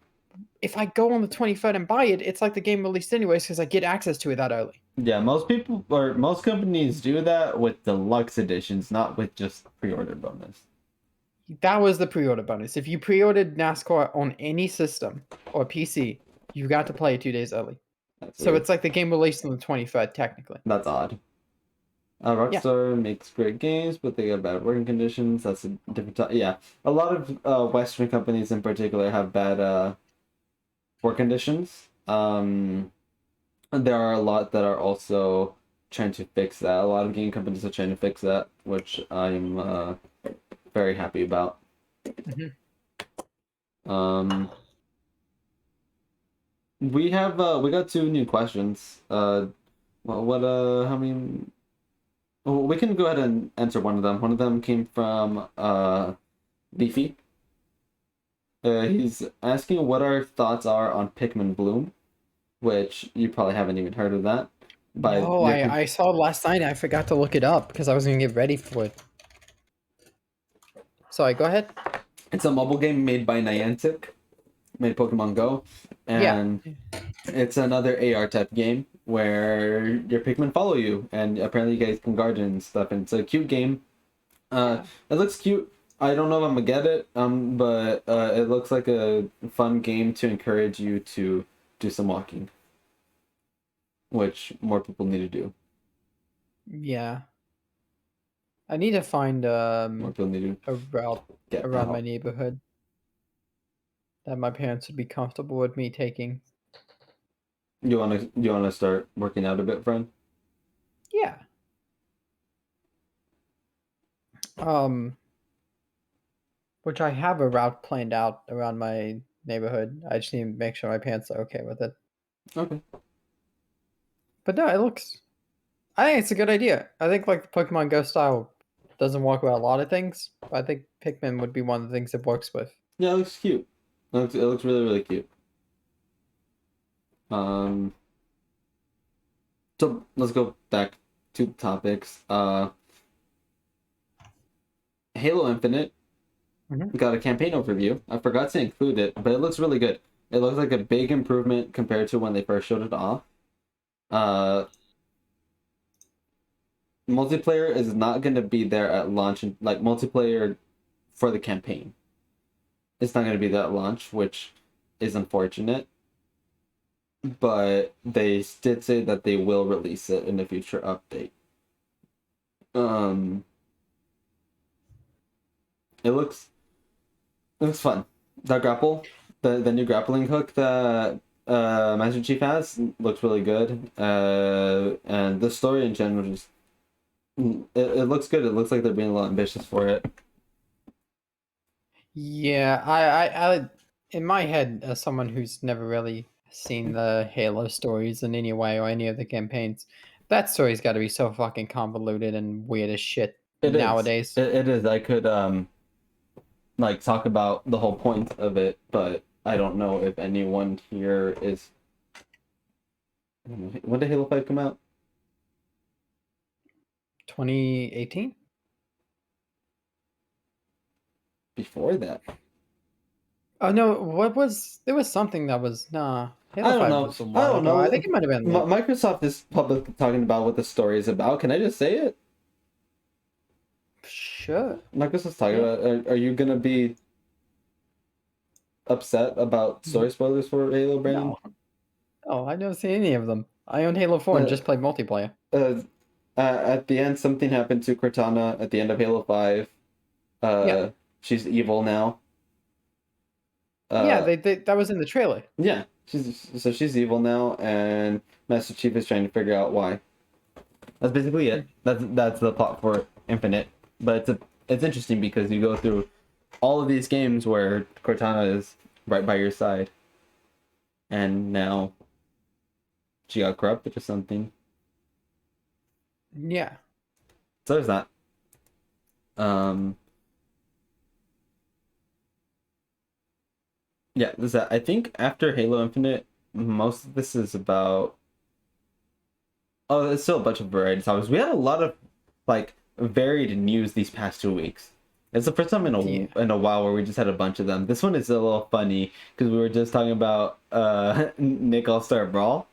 If I go on the 23rd and buy it, it's like the game released anyways because I get access to it that early. Yeah, most people or most companies do that with deluxe editions, not with just pre-order bonus. That was the pre-order bonus. If you pre-ordered NASCAR on any system or PC, you got to play it 2 days early. That's So weird. it's like the game released on the 23rd, technically. That's odd. Yeah. Rockstar makes great games, but they got bad working conditions. That's a different topic. Yeah, a lot of Western companies in particular have bad work conditions. And there are a lot that are also trying to fix that. A lot of game companies are trying to fix that, which I'm very happy about. Mhm. Um, we got two new questions. How many? Well, we can go ahead and answer one of them. One of them came from Beefy. He's asking what our thoughts are on Pikmin Bloom, which you probably haven't even heard of that. By No, Nick, I saw it last night. I forgot to look it up because I was gonna get ready for it. Sorry, go ahead. it's a mobile game made by Niantic, made Pokemon Go, Yeah. and it's another AR type game where your Pikmin follow you, and apparently you guys can guard and stuff. And it's a cute game. Yeah. It looks cute. I don't know if I'm gonna get it, but it looks like a fun game to encourage you to do some walking, which more people need to do. Yeah. I need to find More people need a to route get around my out. neighborhood that my parents would be comfortable with me taking. You wanna start working out a bit, friend? Yeah. Um, which I have a route planned out around my neighborhood. I just need to make sure my parents are okay with it. Okay. But no, it looks. I think it's a good idea. I think like the Pokemon Go style doesn't work with a lot of things, but I think Pikmin would be one of the things it works with. Yeah, it looks cute. It looks really really cute. Um, so let's go back to the topics. Halo Infinite Mhm. got a campaign overview. I forgot to include it, but it looks really good. It looks like a big improvement compared to when they first showed it off. Uh, Multiplayer is not going to be there at launch, like multiplayer for the campaign. It's not going to be there at launch, which is unfortunate. But they did say that they will release it in a future update. Um, it looks fun. The grapple, the new grappling hook that Master Chief has looks really good. And the story in general just it looks good. It looks like they're being a little ambitious for it. Yeah, in my head, as someone who's never really seen the Halo stories in any way or any of the campaigns, that story's got to be so fucking convoluted and weird as shit It is. nowadays. It is. I could like talk about the whole point of it, but I don't know if anyone here is. When did Halo 5 come out? 2018? Before that. Oh no, what was there was something that was nah. I Halo don't 5 know. was a I while don't ago. I know. think it might have been like Microsoft is public talking about what the story is about. Can I just say it? sure. Microsoft's talking Yeah. about. Are you gonna be upset about story spoilers for Halo, Brandon? No. Oh, I never seen any of them. I own Halo 4 and Uh, just played multiplayer. uh, at the end, something happened to Cortana at the end of Halo 5. Yeah. She's evil now. Yeah, Uh, they that was in the trailer. yeah, she's evil now, and Master Chief is trying to figure out why. That's basically it. That's the plot for Infinite. But it's interesting because you go through all of these games where Cortana is right by your side, and now she got corrupted or something. Yeah. So there's that. Um, yeah, there's that. I think after Halo Infinite, most of this is about. Oh, there's still a bunch of variety topics. We had a lot of like varied news these past 2 weeks. It's the first time in Yeah. a while where we just had a bunch of them. This one is a little funny because we were just talking about Nick All Star Brawl,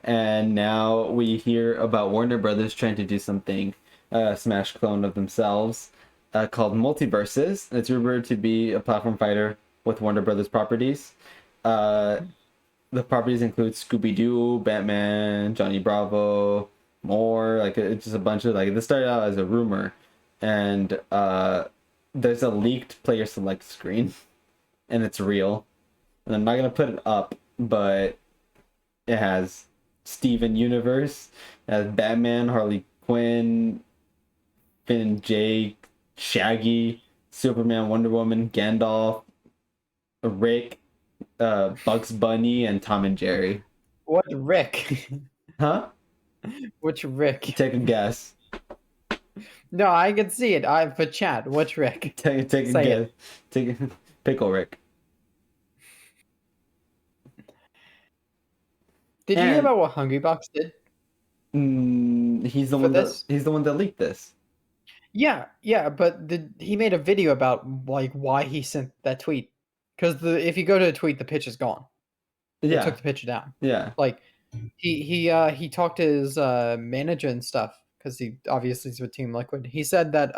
and now we hear about Warner Brothers trying to do something, Smash clone of themselves, called Multiverses. It's rumored to be a platform fighter with Warner Brothers properties. Uh, the properties include Scooby Doo, Batman, Johnny Bravo, more. Like it's just a bunch of like this started out as a rumor, and there's a leaked player select screen, and it's real. And I'm not gonna put it up, but it has Steven Universe, it has Batman, Harley Quinn, Finn and Jake, Shaggy, Superman, Wonder Woman, Gandalf, Rick, Bugs Bunny, and Tom and Jerry. What Rick? Huh? Which Rick? Take a guess. No, I can see it. I for chat. Which Rick? Take a Say guess. it. Take a, Pickle Rick. Did you hear And about what Hungrybox did he's the for one that this? leaked this. Yeah, but he made a video about like why he sent that tweet. Because if you go to the tweet, the pitch is gone. They Yeah, took the picture down. yeah. Like he talked to his manager and stuff because he obviously is with Team Liquid. He said that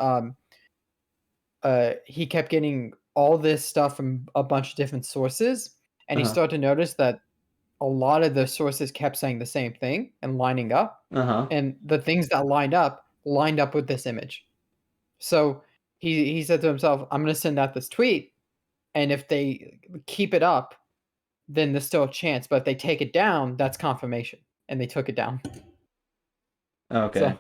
he kept getting all this stuff from a bunch of different sources, and he Uh-huh. started to notice that a lot of the sources kept saying the same thing and lining up, Uh-huh. and the things that lined up with this image. So he said to himself, "I'm going to send out this tweet, and if they keep it up, then there's still a chance. But if they take it down, that's confirmation." And they took it down. Okay.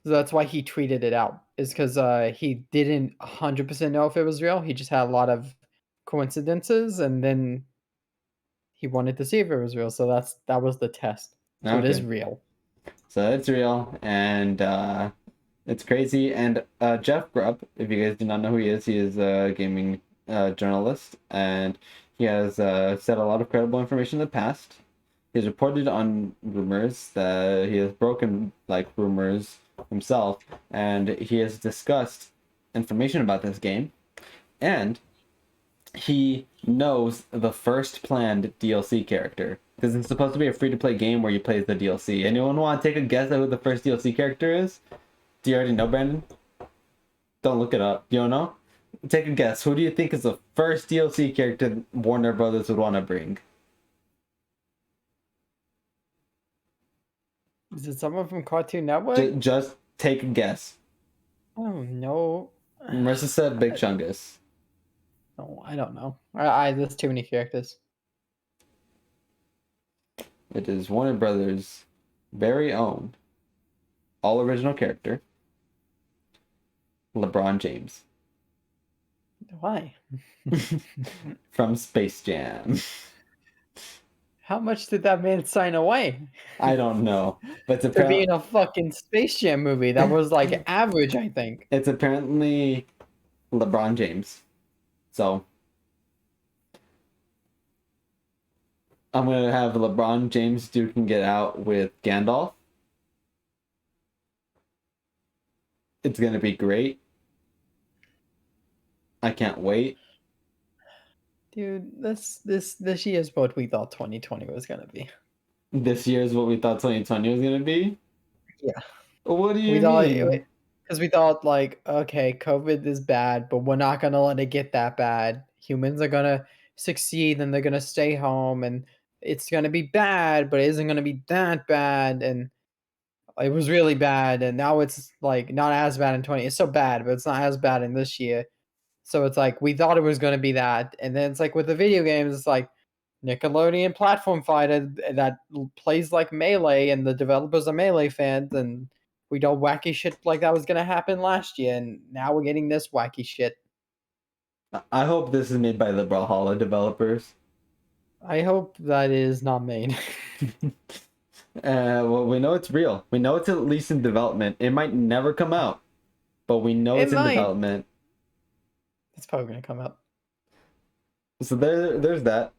So that's why he tweeted it out. Is because he didn't 100% know if it was real. He just had a lot of coincidences, and then he wanted to see if it was real. So that was the test. So it is Okay. real. So it's real, and it's crazy. And Jeff Grubb, if you guys do not know who he is a gaming journalist, and he has said a lot of credible information in the past. He's reported on rumors that he has broken like rumors himself, and he has discussed information about this game, and he knows the first planned DLC character because it's supposed to be a free-to-play game where you play as the DLC. Anyone want to take a guess at who the first DLC character is? Do you already know, Brandon? Don't look it up. You don't know? Take a guess. Who do you think is the first DLC character Warner Brothers would want to bring? Is it someone from Cartoon Network? Just take a guess. Oh no. Marissa said Big Chungus. No, I don't know. I there's too many characters. It is Warner Brothers' very own all original character, LeBron James. Why? From Space Jam. How much did that man sign away I don't know, but it's to be apparently in a fucking Space Jam movie that was like average, I think. it's apparently LeBron James. So I'm gonna have LeBron James duking it out with Gandalf. It's gonna be great. I can't wait. Dude, this year is what we thought 2020 was gonna be. This year is what we thought 2020 was gonna be. Yeah. What do you We thought mean? because we thought like, okay, COVID is bad, but we're not gonna let it get that bad. Humans are gonna succeed and they're gonna stay home and it's gonna be bad, but it isn't gonna be that bad. And it was really bad, and now it's like not as bad in 20. It's still bad, but it's not as bad in this year. So it's like we thought it was gonna be that, and then it's like with the video games, it's like Nickelodeon platform fighter that plays like Melee, and the developers are Melee fans, and we know wacky shit like that was gonna happen last year, and now we're getting this wacky shit. I hope this is made by the Brawlhalla developers. I hope that is not made. Well, we know it's real. We know it's at least in development. It might never come out, but we know It it's in might. development. It's probably gonna come out. So there's that.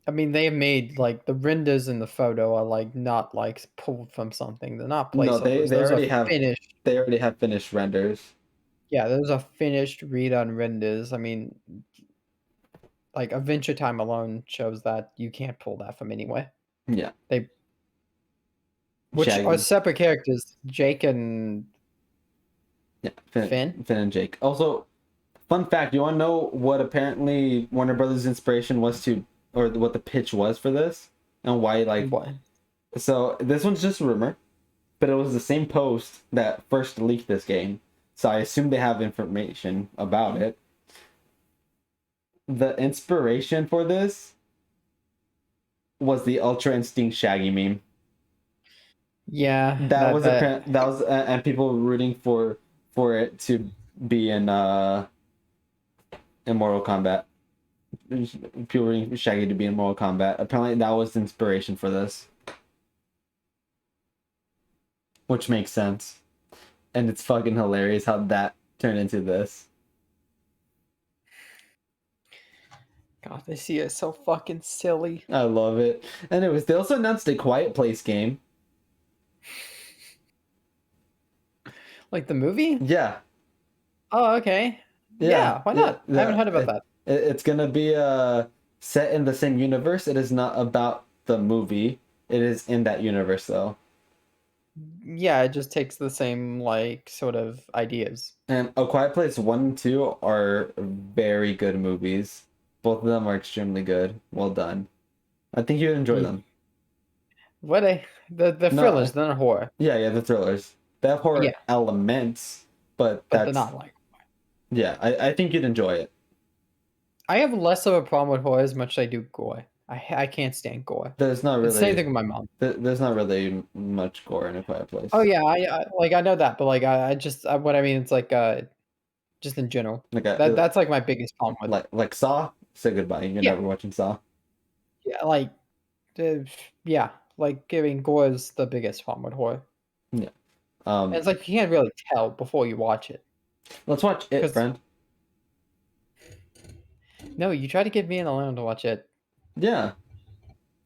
I mean, they made like the renders in the photo are like not like pulled from something. They're not No, placeholders. they Those already are have finished. they already have finished renders. Yeah, those are finished redone renders. I mean, like Adventure Time alone shows that you can't pull that from anywhere. Yeah. They which are Shaggy. separate characters, Jake and Yeah. Finn. Finn and Jake. Also, fun fact, you want to know what apparently Warner Brothers' inspiration was to, or what the pitch was for this? And why, like, What? So this one's just a rumor, but it was the same post that first leaked this game. So I assume they have information about it. The inspiration for this was the Ultra Instinct Shaggy meme. Yeah, That was that apparent. That was and people were rooting for it to be in Mortal Kombat. People were rooting for Shaggy to be in Mortal Kombat. Apparently, that was the inspiration for this, which makes sense. And it's fucking hilarious how that turned into this. God, this year is so fucking silly. I love it. Anyways, they also announced a Quiet Place game. Like the movie? Yeah, Oh, okay. Yeah, why not? I haven't heard about that. It's gonna be set in the same universe. It is not about the movie. It is in that universe though. Yeah, it just takes the same like sort of ideas. And A Quiet Place 1 and 2 are very good movies. Both of them are extremely good. Well done. I think you'd enjoy Ye- them. What a the No, thrillers, they're not horror, yeah, the thrillers. They have horror yeah, elements, but but they're that's not like. yeah. I think you'd enjoy it. I have less of a problem with horror as much as I do gore. I can't stand gore. There's not It's the same really thing with my mom. there's not really much gore in A Quiet Place. Oh yeah, I like I know that, but like I just what I mean it's like just in general. Like That's like my biggest problem with it. like Saw. Say goodbye. You're Yeah, never watching Saw. yeah, like uh, yeah, like giving gore is the biggest problem with horror. Yeah. And it's like you can't really tell before you watch it. Let's watch it, 'Cause friend. no, you try to get me and Elena to watch it. Yeah.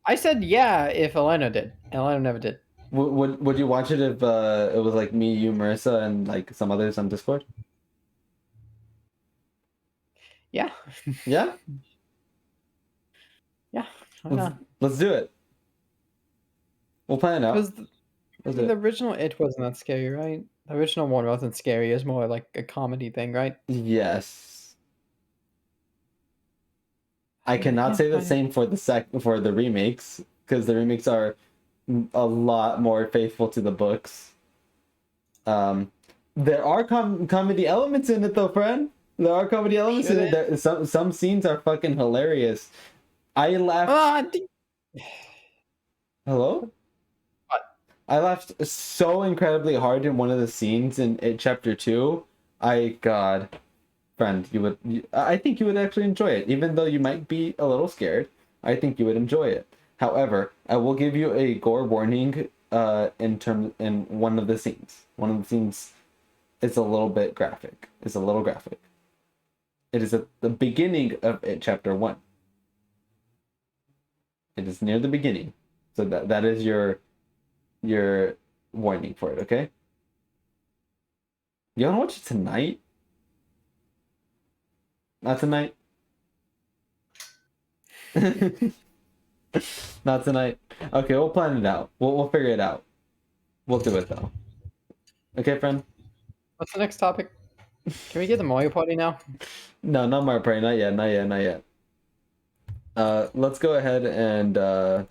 I said yeah if Elena did, and Elena never did. Would you watch it if it was like me, you, Marissa, and like some others on Discord? Yeah, Yeah. yeah, why Let's not? let's do it. We'll plan it out. Because Let's do the it. original It wasn't that scary, right? The original one wasn't scary. It was more like a comedy thing, right? Yes. I cannot Yeah, say the why not? same for for the remakes because the remakes are a lot more faithful to the books. Um, there are comedy elements in it though, friend. There are comedy elements in it. Shouldn't. Some scenes are fucking hilarious. I laughed. Ah, Hello? what? I laughed so incredibly hard in one of the scenes in it, chapter 2. God, friend, I think you would actually enjoy it, even though you might be a little scared. I think you would enjoy it. However, I will give you a gore warning. In one of the scenes. One of the scenes is a little bit graphic. It's a little graphic. It is at the beginning of it, chapter 1. It is near the beginning, so that is your warning for it. Okay. You wanna watch it tonight? Not tonight. Not tonight. Okay, we'll plan it out. We'll figure it out. We'll do it though. Okay, friend. What's the next topic? Can we get the Mario Party now? No, not Mario Party. Not yet. Not yet. Not yet. Let's go ahead and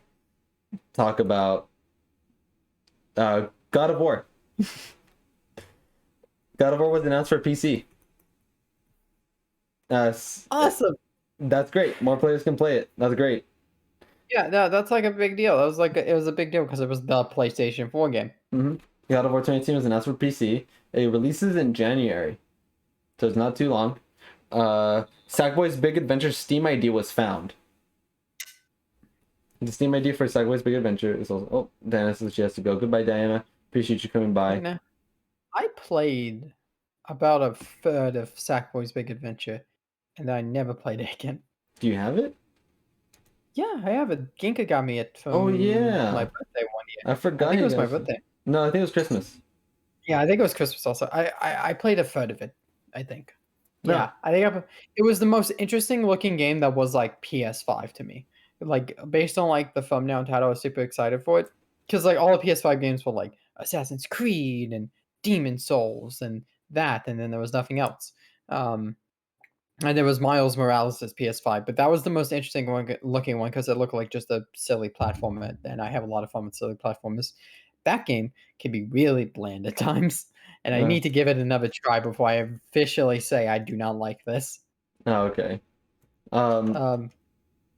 talk about God of War. God of War was announced for PC. Awesome. That's great. More players can play it. That's great. Yeah, that's like a big deal. That was like it was a big deal because it was the PlayStation 4 game. Mm-hmm. God of War 2018 was announced for PC. It releases in January, so it's not too long. Sackboy's Big Adventure Steam ID was found. The Steam ID for Sackboy's Big Adventure is also. Oh, Diana says she has to go. Goodbye, Diana. Appreciate you coming by. Nah. I played about a third of Sackboy's Big Adventure, and I never played it again. Do you have it? Yeah, I have it. Ginka got me it from Oh yeah, my birthday one year. I forgot. I think you it was my guys- birthday. No, I think it was Christmas. Yeah, I think it was Christmas also. I played a third of it, I think. No. Yeah, I think it was the most interesting looking game that was like PS5 to me. Like based on like the thumbnail and title, I was super excited for it because like all the PS5 games were like Assassin's Creed and Demon Souls and that, and then there was nothing else. Um, And there was Miles Morales' PS5, but that was the most interesting one, looking one because it looked like just a silly platformer, and I have a lot of fun with silly platformers. That game can be really bland at times, and I Uh, need to give it another try before I officially say I do not like this. oh, okay. Um, Um,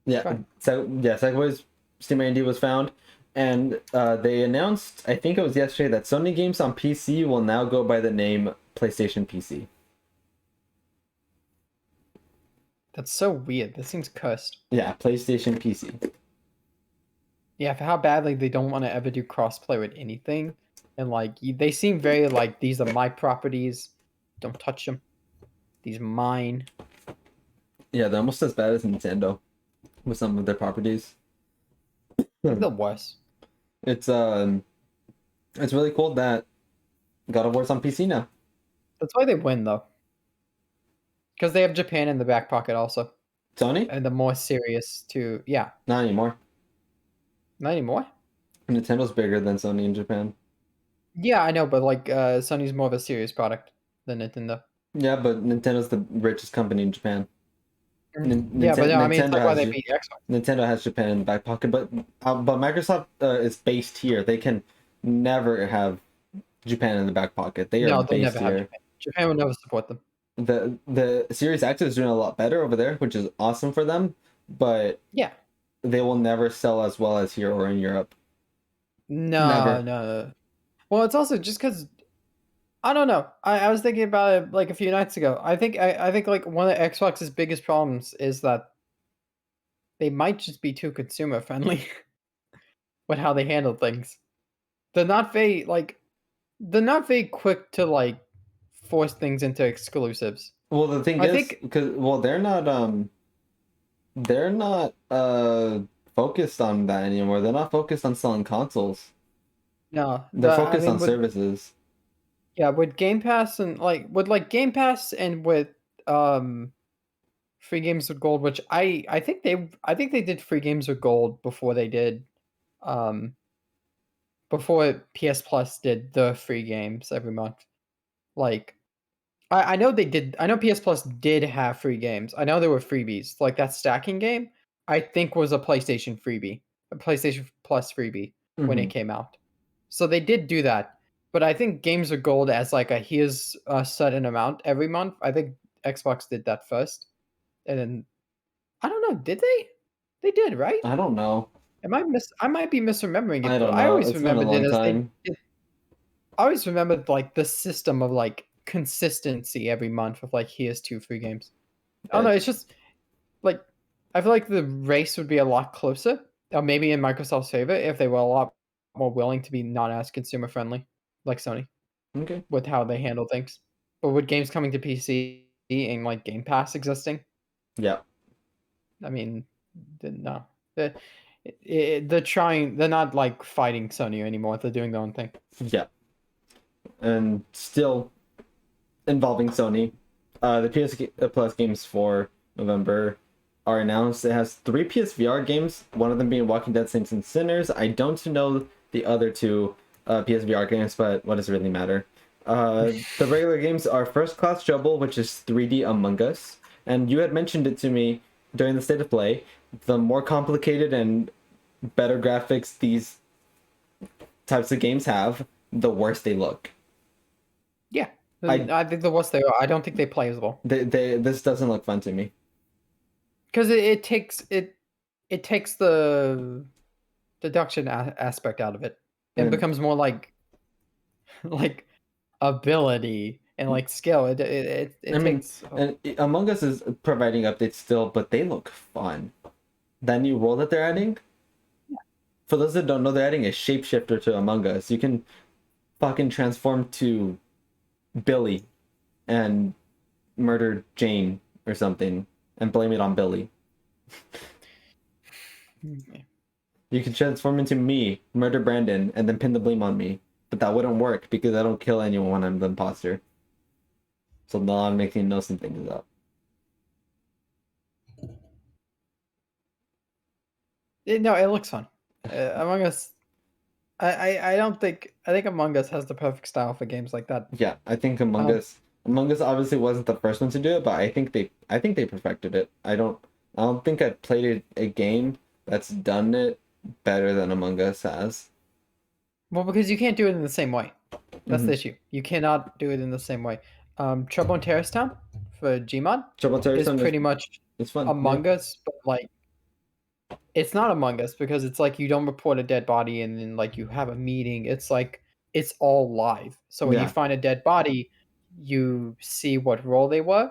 yeah. Try. So yeah, Segway's Steam ID was found, and they announced, I think it was yesterday, that Sony games on PC will now go by the name PlayStation PC. That's so weird. That seems cursed. Yeah, PlayStation PC. Yeah, for how badly they don't want to ever do crossplay with anything, and like they seem very like these are my properties. Don't touch them. These are mine. Yeah, they're almost as bad as Nintendo with some of their properties. The worst. It's it's really cool that God of War's on PC now. That's why they win though, because they have Japan in the back pocket also, Sony? and the more serious to yeah. Not anymore. Not anymore. Nintendo's bigger than Sony in Japan. Yeah, I know, but like Sony's more of a serious product than Nintendo. Yeah, but Nintendo's the richest company in Japan. Yeah, but no, I mean it's Nintendo like why has they beat Xbox. Nintendo has Japan in the back pocket, but Microsoft is based here. They can never have Japan in the back pocket. They are No, they'll based never have here. Japan. Japan will never support them. The Series X is doing a lot better over there, which is awesome for them, but Yeah. they will never sell as well as here or in Europe. No, Never. no. Well, it's also just because I don't know. I was thinking about it like a few nights ago. I think like one of Xbox's biggest problems is that they might just be too consumer friendly with how they handle things. They're not very like they're not very quick to like force things into exclusives. Well, the thing I is, think because well, they're not focused on that anymore. They're not focused on selling consoles. no, They're I focused on mean with services. yeah, with Game Pass and like with like Game Pass and with um free games with gold, which I think they did free games with gold before they did um before PS Plus did the free games every month. Like I know they did. I know PS Plus did have free games. I know there were freebies. Like that stacking game, I think was a PlayStation freebie, a PlayStation Plus freebie when it Hmm. came out. So they did do that. But I think Games of Gold as like a here's a certain amount every month. I think Xbox did that first, and then I don't know. Did they? They did, right? I don't know. I might be misremembering I it, but don't I know. always It's been a remembered it long as they. time. I always remembered like the system of like consistency every month of like here's two free games. I don't know. It's just like I feel like the race would be a lot closer, or maybe in Microsoft's favor if they were a lot more willing to be not as consumer friendly, like Sony, Okay. with how they handle things. But with games coming to PC and like Game Pass existing, Yeah. I mean, no, they're, they're trying. They're not like fighting Sony anymore. They're doing their own thing. Yeah. And still involving Sony. The Plus games for November are announced. It has 3 PSVR games, one of them being Walking Dead Saints and Sinners. I don't know the other 2 PSVR games, but what does it really matter? The regular games are First Class Trouble, which is 3D Among Us. And you had mentioned it to me during the State of Play. The more complicated and better graphics these types of games have, the worse they look. Yeah, I I think the worst they are. I don't think they play as well this doesn't look fun to me. because it takes the deduction aspect out of it and And becomes more like like ability and like skill. I It mean, takes and Among Us is providing updates still, but they look fun. That new role that they're adding, for those that don't know, they're adding a shapeshifter to Among Us. You can fucking transform to Billy and murder Jane or something and blame it on Billy. You can transform into me, murder Brandon, and then pin the blame on me. But that wouldn't work because I don't kill anyone when I'm the imposter. So now I'm making no some things up. no, it looks fun. Among Us, I don't think I think Among Us has the perfect style for games like that. Yeah, I think Among Um, Us Among Us obviously wasn't the first one to do it, but I think they perfected it. I don't think I've played a game that's done it better than Among Us has. Well, because you can't do it in the same way. That's Mm-hmm. the issue. You cannot do it in the same way. Trouble in Terrace Town for Gmod Trouble Terror is Zone pretty much is fun. Yeah. Among Us, but like it's not Among Us because it's like you don't report a dead body and then like you have a meeting. It's like it's all live. So when you Yeah. find a dead body, you see what role they were,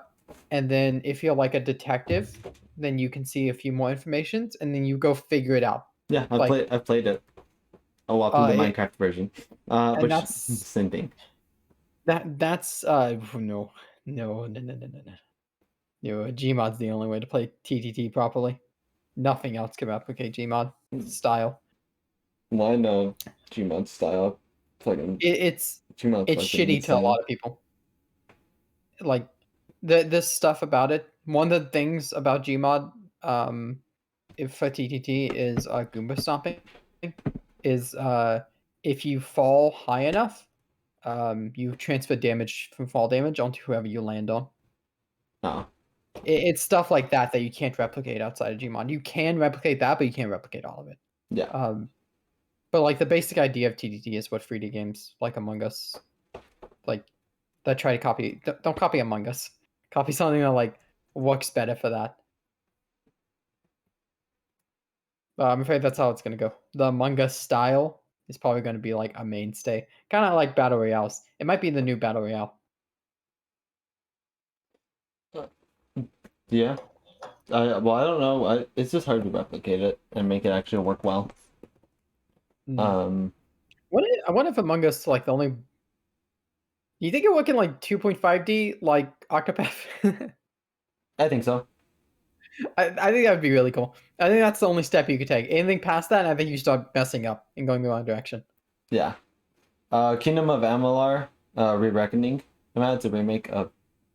and then if you're like a detective, then you can see a few more informations, and then you go figure it out. Yeah, Like I've played it a lot through the it, Minecraft version. and Which that's same thing. that's no no no no no no no. No, Gmod's the only way to play TTT properly. Nothing else can replicate Gmod style. Well, I know Gmod style. Fucking It's Gmod's it's fucking shitty to a insane. lot of people. Like this stuff about it. One of the things about Gmod, if for TTT is Goomba stomping, is if you fall high enough, you transfer damage from fall damage onto whoever you land on. Oh, It's stuff like that that you can't replicate outside of Gmod. You can replicate that, but you can't replicate all of it. yeah. But like the basic idea of TTT is what 3D games like Among Us, like that try to copy. Don't copy Among Us. Copy something that like works better for that. I'm afraid that's how it's gonna go. The Among Us style is probably gonna be like a mainstay, kind of like battle royales. It might be the new battle royale. Yeah. Well, I don't know. It's just hard to replicate it and make it actually work well. Mm. Um, I wonder if Among Us like the only. Do you think it work in like 2.5D like Octopath? I think so. I think that would be really cool. I think that's the only step you could take. Anything past that, I think you start messing up and going the wrong direction. Yeah. Kingdom of Amalur, Re-Reckoning. It's a remake of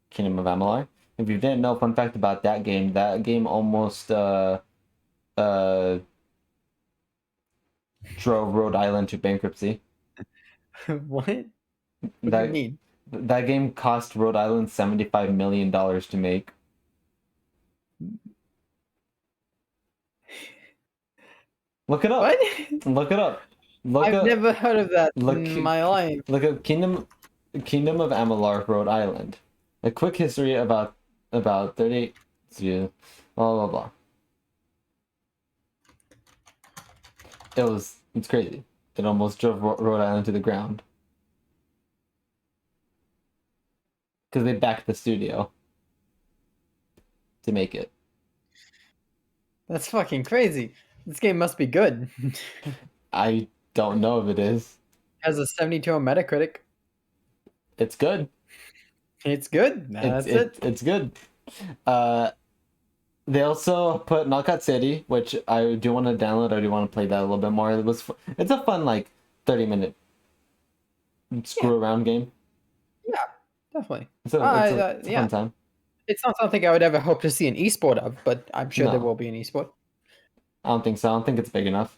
Kingdom of Amalur. If you didn't know, fun fact about that game almost uh drove Rhode Island to bankruptcy. What? What do you That mean? that game cost Rhode Island $75 million to make. Look it up. What? Look it up. Look I've up. never heard of that Look. in my life. Look up Kingdom of Amalur, Rhode Island. A quick history about 38. Yeah, blah blah blah. It's crazy. It almost drove Rhode Island to the ground because they backed the studio to make it. That's fucking crazy. This game must be good. I don't know if it is. Has a 72 on Metacritic. It's good. It's good. That's it. It's good. They also put Knockout City, which I do want to download. I do want to play that a little bit more. It's a fun like 30-minute screw around game. Yeah, definitely. It's a Yeah, fun time. it's not something I would ever hope to see an esport of, but I'm sure there No. will be an esport. I don't think so. I don't think it's big enough.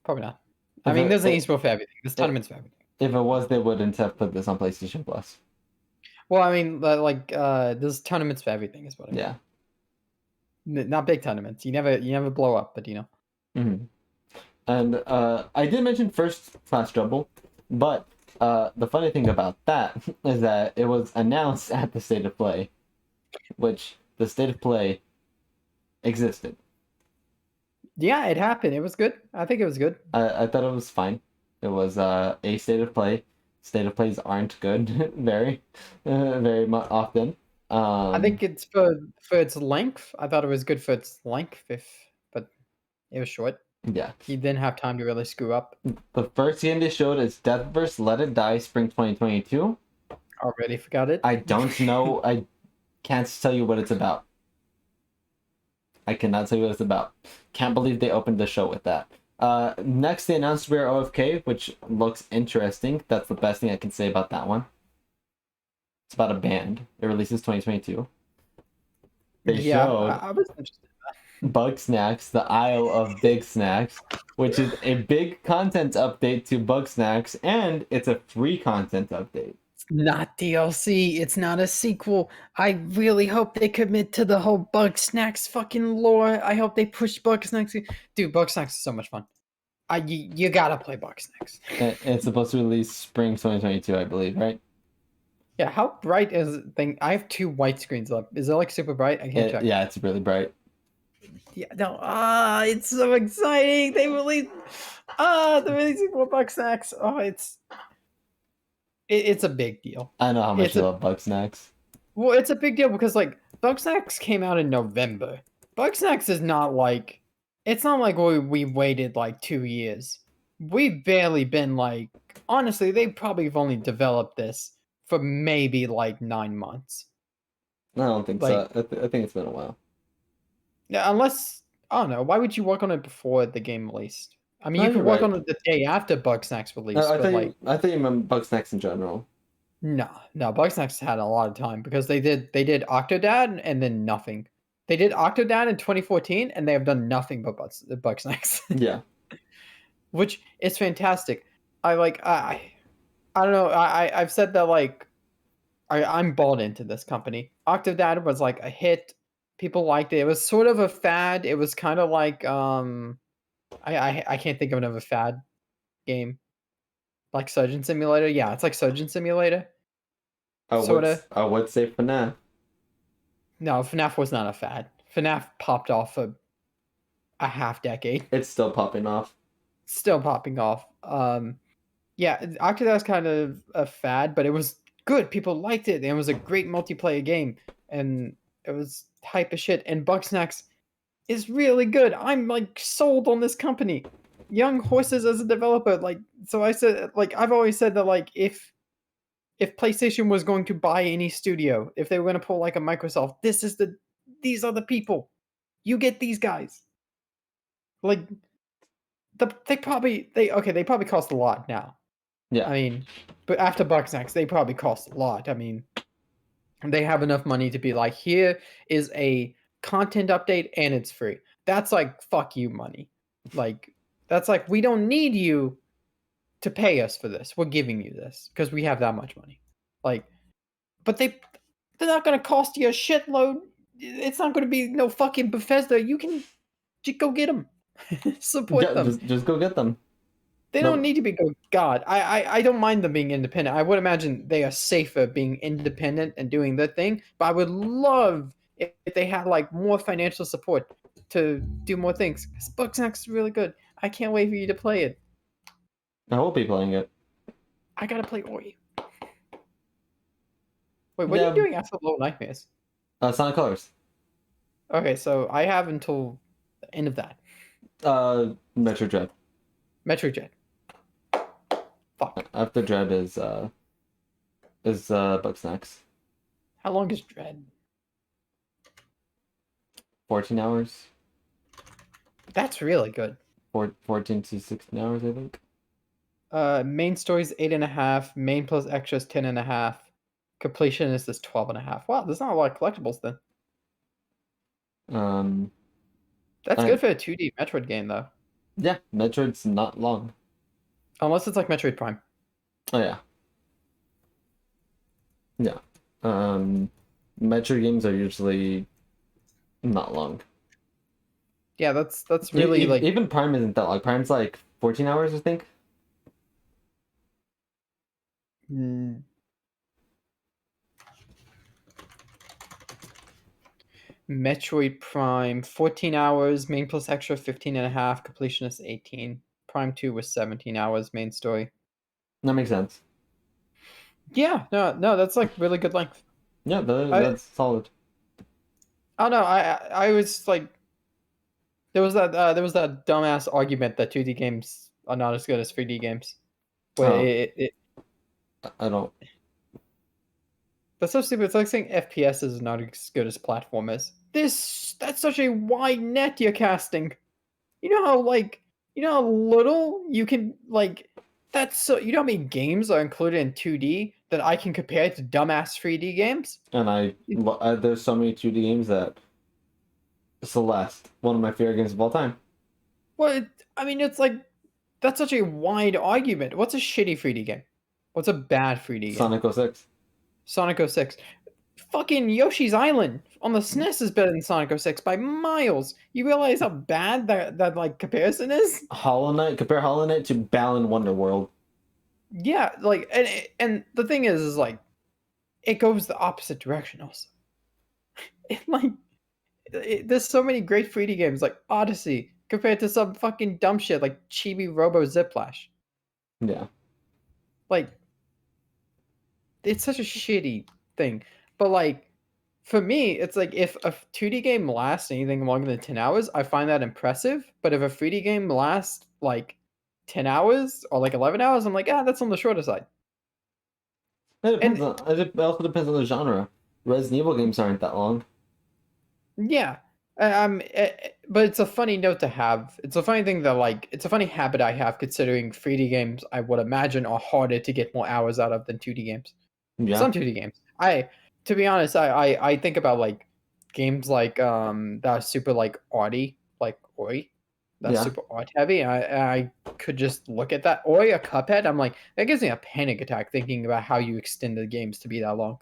Probably not. I mean, there's an esport for everything. There's tournaments for everything. If it was, they wouldn't have put this on PlayStation Plus. Well, I mean, there's tournaments for everything, is what I mean. Yeah. Not big tournaments. You never blow up, but you know. Mm-hmm. And I did mention First Class Trouble, but the funny thing about that is that it was announced at the State of Play, which the State of Play existed. Yeah, it happened. It was good. I think it was good. I thought it was fine. It was a State of Play. State of Plays aren't good very much often. I think it's for its length. I thought it was good for its length, but it was short. Yeah. You didn't have time to really screw up. The first game they showed is Deathverse Let It Die Spring 2022. Already forgot it. I don't know. I can't tell you what it's about. I cannot tell you what it's about. Can't believe they opened the show with that. Next, they announced Rare OFK, which looks interesting. That's the best thing I can say about that one. It's about a band. It releases 2022. They showed I was interested. Bug Snacks, the Isle of Big Snacks, which is a big content update to Bug Snacks, and it's a free content update. It's not DLC. It's not a sequel. I really hope they commit to the whole Bug Snacks fucking lore. I hope they push Bug Snacks. Dude, Bug Snacks is so much fun. You gotta play Bug Snacks. It's supposed to release spring 2022, I believe, right? Yeah, how bright is the thing? I have 2 white screens up. Is it like super bright? I can't check. Yeah, it's really bright. Yeah, no. It's so exciting. They're releasing more Bug Snacks. It's a big deal. I know how much It's you a love Bug Snacks. Well, it's a big deal because like Bug Snacks came out in November. Bug Snacks is not like it's not like we waited like 2 years. We've barely been like honestly, they probably have only developed this for maybe like 9 months. I don't think Like so. I think it's been a while. yeah, unless I don't know, why would you work on it before the game released? I mean, No, you could you're work right. on it the day after Bug Snacks released, I but thought like I thought you meant Bug Snacks in general. no, Bugsnax had a lot of time because they did Octodad and then nothing. They did Octodad in 2014 and they have done nothing but Bugsnax, Yeah. which is fantastic. I don't know. I've said that like I'm bought into this company. Octodad was like a hit. People liked it. It was sort of a fad. It was kind of like I can't think of another fad game like Surgeon Simulator. Yeah, it's like Surgeon Simulator, sort of. I would say FNAF. No, FNAF was not a fad. FNAF popped off for a half decade. It's still popping off. Still popping off. Yeah, Octodad's kind of a fad, but it was good. People liked it. And it was a great multiplayer game, and it was hype as shit. And Bugsnax is really good. I'm like sold on this company. Young Horses as a developer, like so. I said, like I've always said that, like if PlayStation was going to buy any studio, if they were going to pull like a Microsoft, these are the people. You get these guys. Like they probably cost a lot now. Yeah. I mean, but after Bugsnax, they probably cost a lot. I mean, they have enough money to be like, here is a content update and it's free. That's like fuck you money. Like that's like we don't need you to pay us for this. We're giving you this because we have that much money. Like, but they're not gonna cost you a shitload. It's not gonna be no fucking Bethesda. You can just go get them, support them. Just go get them. They No, don't need to be go. God, I don't mind them being independent. I would imagine they are safer being independent and doing their thing. But I would love if they had like more financial support to do more things. Bugsnax is really good. I can't wait for you to play it. I will be playing it. I gotta play Ori. Wait, what are you Yeah. doing after Little Nightmares? Sonic Colors. Okay, so I have until the end of that. Metro Dread. Metro Jet. Fuck. After Dread is Bugsnax. How long is Dread? 14 hours. That's really good. 14 to 16 hours, I think. Main story's 8.5. Main plus extras 10.5. Completion is this 12.5. Wow, there's not a lot of collectibles then. That's I- good for a 2D Metroid game though. Yeah, Metroid's not long. Unless it's like Metroid Prime. Oh yeah. Yeah. Metroid games are usually not long. Yeah, that's really like Even Prime isn't that long. Prime's like 14 hours, I think. mm, Metroid Prime 14 hours, main plus extra 15.5, completion is 18. Prime 2 was 17 hours main story. That makes sense. Yeah, no, that's like really good length. Yeah, that's solid. Oh no, I was like there was that dumbass argument that 2D games are not as good as 3D games. Where Oh. it I don't. That's so stupid. It's like saying FPS is not as good as platformers. That's such a wide net you're casting. You know how little you can like that's so you know how many games are included in 2D that I can compare to dumbass 3D games? And there's so many 2D games that Celeste, one of my favorite games of all time. Well, I mean it's like that's such a wide argument. What's a shitty 3D game? What's a bad 3D game? Sonic 06. Sonic 06. Fucking Yoshi's Island on the SNES is better than Sonic 06 by miles. You realize how bad that like comparison is? Hollow Knight. Compare Hollow Knight to Balan Wonderworld. Yeah, like and the thing is like it goes the opposite direction also. It like there's so many great 3D games like Odyssey compared to some fucking dumb shit like Chibi Robo Ziplash. Yeah. Like it's such a shitty thing. But like for me, it's like if a 2D game lasts anything longer than 10 hours, I find that impressive. But if a 3D game lasts like 10 hours or like 11 hours, I'm like, ah, that's on the shorter side. It depends And on. It also depends on the genre. Resident Evil games aren't that long. yeah, but it's a funny note to have. It's a funny thing that like it's a funny habit I have considering 3D games I would imagine are harder to get more hours out of than 2D games. Yeah. Some 2D games. To be honest, I think about like games like that are super like arty, like Oi, that's Yeah. super art heavy. I could just look at that Oi a Cuphead. I'm like that gives me a panic attack thinking about how you extend the games to be that long.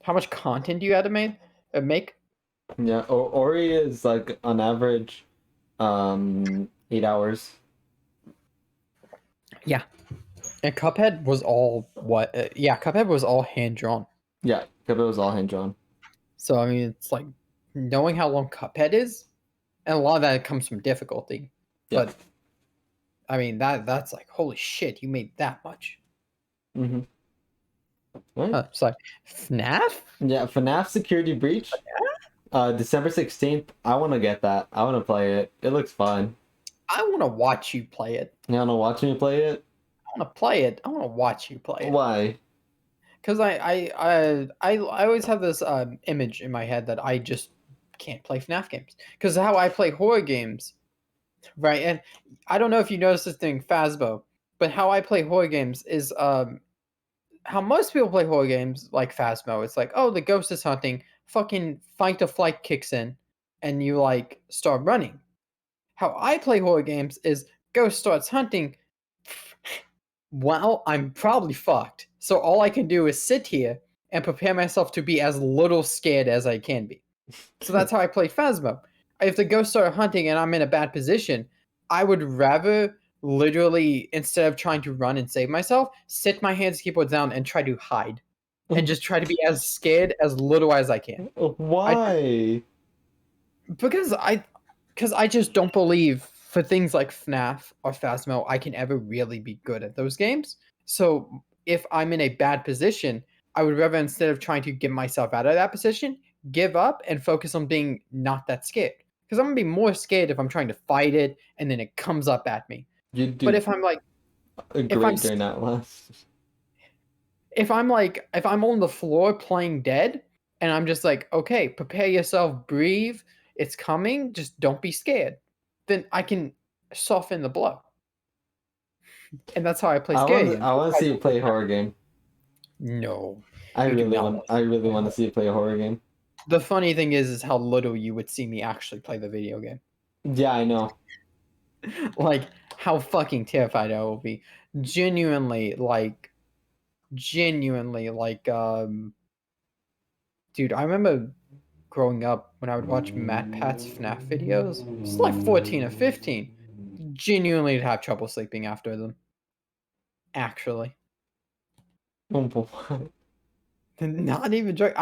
How much content do you have to make? Yeah. Ori is like on average, 8 hours. Yeah, and Cuphead was all what? Yeah, Cuphead was all hand drawn. Yeah. Because it was all hand drawn. So I mean, it's like knowing how long Cuphead is, and a lot of that comes from difficulty. Yeah. But I mean that's like holy shit, you made that much. Mm-hmm. Right. Sorry, FNAF. Yeah. FNAF Security Breach. December 16th. I want to get that. I want to play it. It looks fun. I want to watch you play it. You want to watch me play it? I want to play it. I want to watch you play it. Why? Because I always have this image in my head that I just can't play FNAF games. Because how I play horror games, right? And I don't know if you noticed this thing, Phasmo, but how I play horror games is how most people play horror games like Phasmo. It's like, oh, the ghost is hunting, fucking fight or flight kicks in, and you like start running. How I play horror games is ghost starts hunting. Well, I'm probably fucked. So all I can do is sit here and prepare myself to be as little scared as I can be. So that's how I play Phasmo. If the ghosts start hunting and I'm in a bad position, I would rather literally, instead of trying to run and save myself, sit my hands keyboard down and try to hide. And just try to be as scared as little as I can. Why? Because I just don't believe for things like FNAF or Phasmo I can ever really be good at those games. So if I'm in a bad position, I would rather instead of trying to get myself out of that position, give up and focus on being not that scared. Because I'm gonna be more scared if I'm trying to fight it and then it comes up at me. You But do if I'm like great during that last. if I'm on the floor playing dead and I'm just like, okay, prepare yourself, breathe, it's coming, just don't be scared. Then I can soften the blow. And that's how I play scary games. I want to see you play a horror game. No. I You do really not want. wanna see I me really play want to see you play a horror game. The funny thing is how little you would see me actually play the video game. Yeah, I know. Like how fucking terrified I will be. Genuinely like dude, I remember growing up when I would watch Matt Pat's FNAF videos. It's like 14 or 15. Genuinely have trouble sleeping after them. Actually. Oh, boy. Not even joke.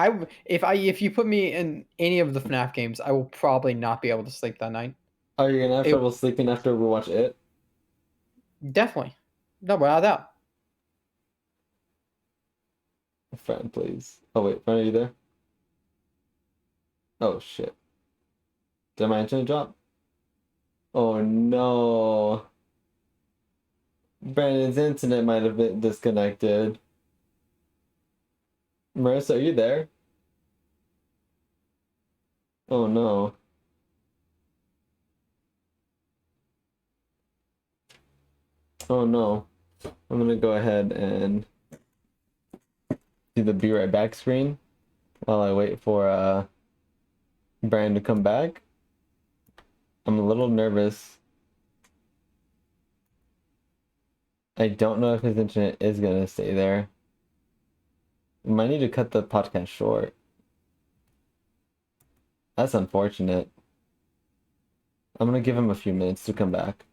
If you put me in any of the FNAF games, I will probably not be able to sleep that night. Are you gonna have trouble sleeping after we watch it? Definitely. No, without doubt. Friend, please. Oh wait, friend, are you there? Oh shit. Did my internet drop? Oh no. Brandon's internet might have been disconnected. Marissa, are you there? Oh no. Oh no. I'm gonna go ahead and do the be right back screen while I wait for Brandon to come back. I'm a little nervous. I don't know if his internet is gonna stay there. We might need to cut the podcast short. That's unfortunate. I'm gonna give him a few minutes to come back.